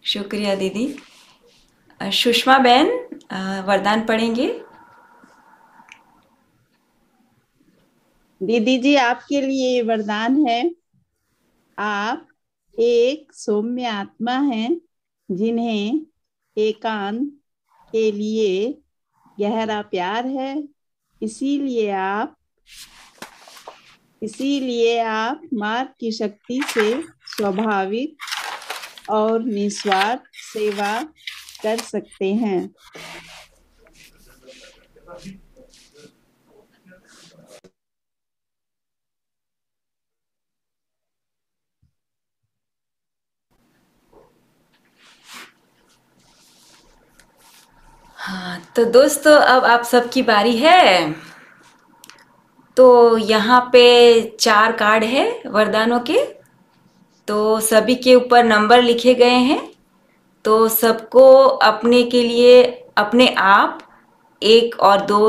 शुक्रिया दीदी। सुषमा बहन वरदान पढ़ेंगे। दीदी जी, आपके लिए वरदान है। आप एक सौम्य आत्मा हैं जिन्हें एकांत के लिए गहरा प्यार है। इसीलिए आप मार्ग की शक्ति से स्वाभाविक और निस्वार्थ सेवा कर सकते हैं। हाँ, तो दोस्तों अब आप सबकी बारी है। तो यहाँ पे 4 कार्ड है वरदानों के। तो सभी के ऊपर नंबर लिखे गए हैं। तो सबको अपने के लिए अपने आप 1 और 2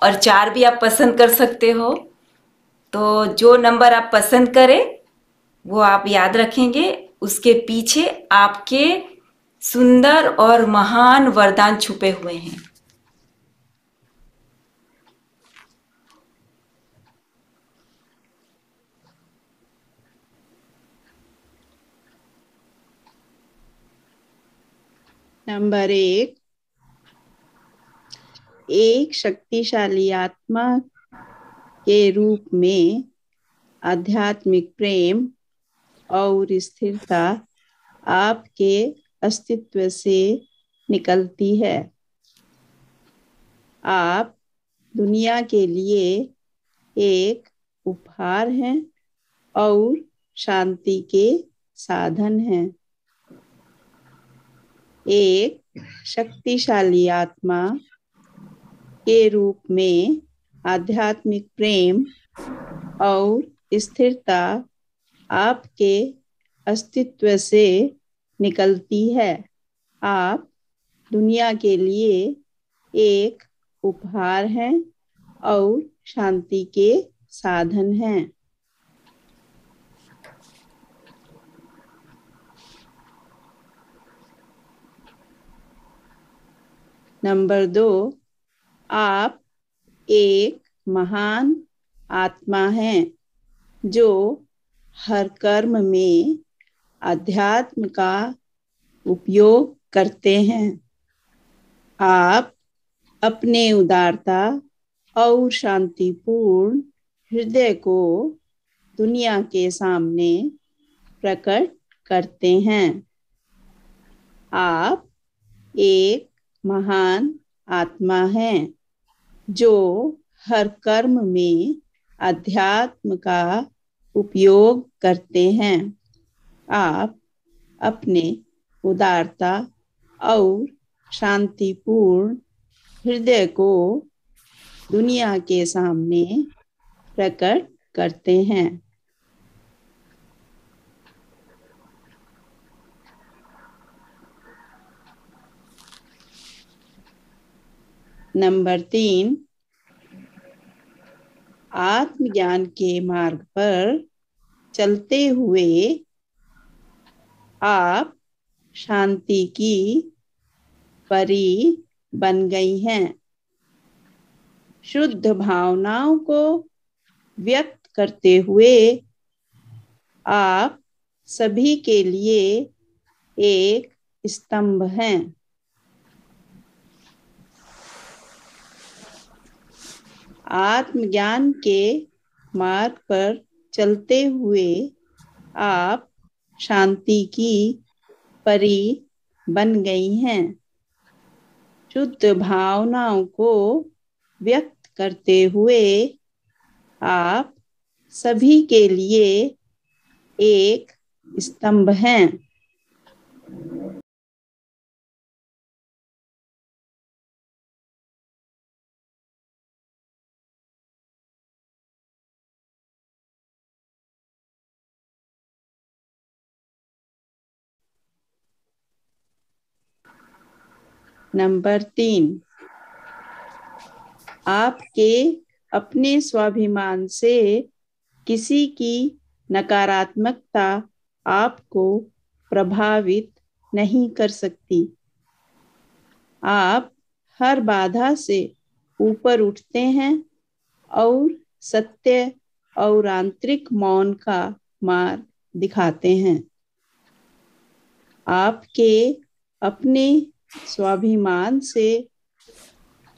और 4 भी आप पसंद कर सकते हो। तो जो नंबर आप पसंद करें वो आप याद रखेंगे। उसके पीछे आपके सुंदर और महान वरदान छुपे हुए हैं। नंबर 1, एक शक्तिशाली आत्मा के रूप में आध्यात्मिक प्रेम और स्थिरता आपके अस्तित्व से निकलती है। आप दुनिया के लिए एक उपहार हैं और शांति के साधन हैं। एक शक्तिशाली आत्मा के रूप में आध्यात्मिक प्रेम और स्थिरता आपके अस्तित्व से निकलती है। आप दुनिया के लिए एक उपहार हैं और शांति के साधन हैं। नंबर 2, आप एक महान आत्मा हैं जो हर कर्म में अध्यात्म का उपयोग करते हैं। आप अपने उदारता और शांतिपूर्ण हृदय को दुनिया के सामने प्रकट करते हैं। आप एक महान आत्मा हैं जो हर कर्म में अध्यात्म का उपयोग करते हैं। आप अपने उदारता और शांतिपूर्ण हृदय को दुनिया के सामने प्रकट करते हैं। नंबर 3, आत्मज्ञान के मार्ग पर चलते हुए आप शांति की परी बन गई हैं। शुद्ध भावनाओं को व्यक्त करते हुए आप सभी के लिए एक स्तंभ हैं। आत्मज्ञान के मार्ग पर चलते हुए आप शांति की परी बन गई हैं। शुद्ध भावनाओं को व्यक्त करते हुए आप सभी के लिए एक स्तंभ हैं। नंबर 3, आपके अपने स्वाभिमान से किसी की नकारात्मकता आपको प्रभावित नहीं कर सकती। आप हर बाधा से ऊपर उठते हैं और सत्य और आंतरिक मौन का मार्ग दिखाते हैं। आपके अपने स्वाभिमान से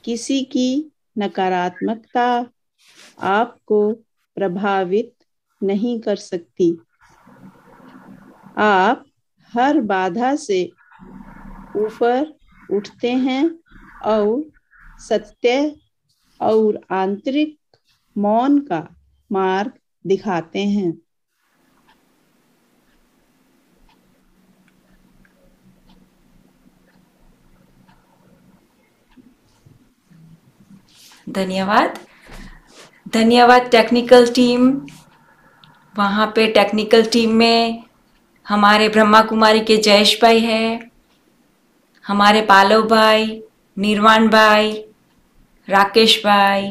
किसी की नकारात्मकता आपको प्रभावित नहीं कर सकती। आप हर बाधा से ऊपर उठते हैं और सत्य और आंतरिक मौन का मार्ग दिखाते हैं। धन्यवाद। धन्यवाद टेक्निकल टीम। वहाँ पे टेक्निकल टीम में हमारे ब्रह्मा कुमारी के जयेश भाई है, हमारे पालव भाई, निर्वाण भाई, राकेश भाई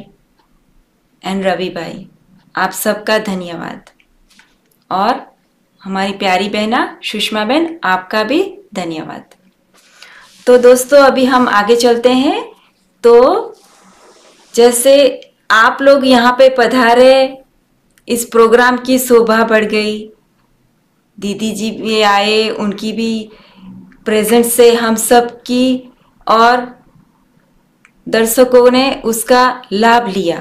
एंड रवि भाई, आप सबका धन्यवाद। और हमारी प्यारी बहना सुषमा बहन, आपका भी धन्यवाद। तो दोस्तों अभी हम आगे चलते हैं। तो जैसे आप लोग यहाँ पे पधारे, इस प्रोग्राम की शोभा बढ़ गई। दीदी जी भी आए, उनकी भी प्रेजेंट से हम सब की और दर्शकों ने उसका लाभ लिया।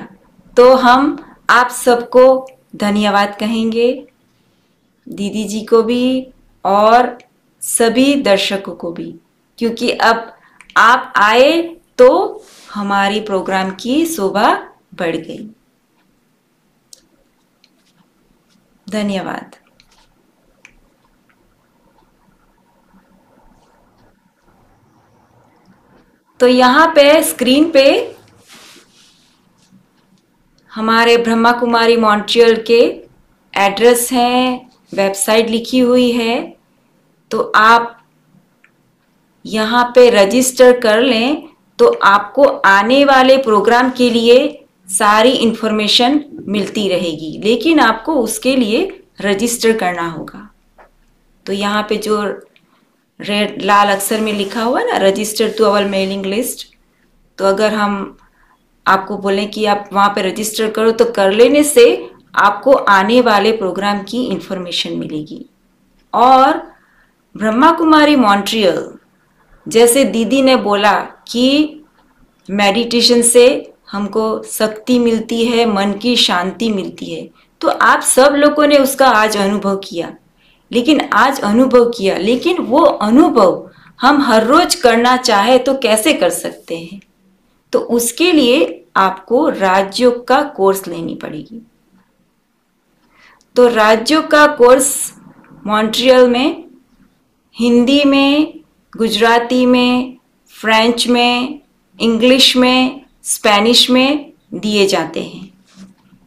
तो हम आप सबको धन्यवाद कहेंगे, दीदी जी को भी और सभी दर्शकों को भी, क्योंकि अब आप आए तो हमारी प्रोग्राम की शोभा बढ़ गई। धन्यवाद। तो यहाँ पे स्क्रीन पे हमारे ब्रह्मा कुमारी मॉन्ट्रियल के एड्रेस हैं, वेबसाइट लिखी हुई है। तो आप यहाँ पे रजिस्टर कर लें तो आपको आने वाले प्रोग्राम के लिए सारी इंफॉर्मेशन मिलती रहेगी, लेकिन आपको उसके लिए रजिस्टर करना होगा। तो यहाँ पे जो रेड लाल अक्षर में लिखा हुआ ना, register to our mailing list, तो अगर हम आपको बोलें कि आप वहाँ पे रजिस्टर करो तो कर लेने से आपको आने वाले प्रोग्राम की इंफॉर्मेशन मिलेगी। और ब्रह्मा कुमारी मॉन्ट्रियल, जैसे दीदी ने बोला कि मेडिटेशन से हमको शक्ति मिलती है, मन की शांति मिलती है, तो आप सब लोगों ने उसका आज अनुभव किया। लेकिन वो अनुभव हम हर रोज करना चाहे तो कैसे कर सकते हैं? तो उसके लिए आपको राजयोग का कोर्स लेनी पड़ेगी। तो राजयोग का कोर्स मॉन्ट्रियल में हिंदी में, गुजराती में, फ्रेंच में, इंग्लिश में, स्पेनिश में दिए जाते हैं,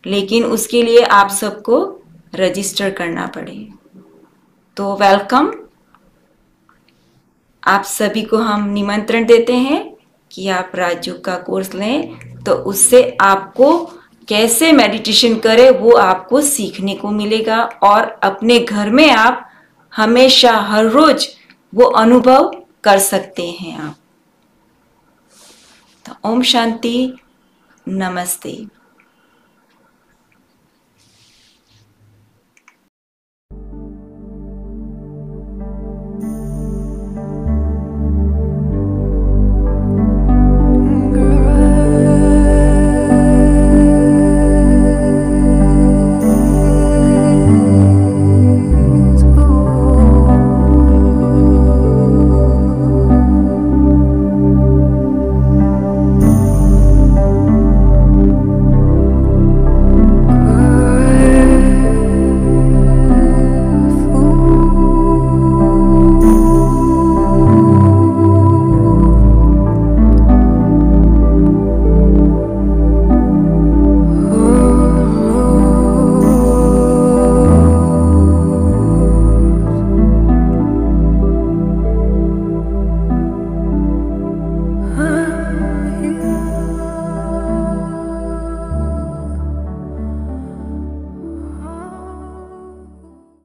लेकिन उसके लिए आप सबको रजिस्टर करना पड़ेगा। तो वेलकम, आप सभी को हम निमंत्रण देते हैं कि आप राजयोग का कोर्स लें, तो उससे आपको कैसे मेडिटेशन करें वो आपको सीखने को मिलेगा और अपने घर में आप हमेशा हर रोज वो अनुभव कर सकते हैं आप। तो ओम शांति, नमस्ते।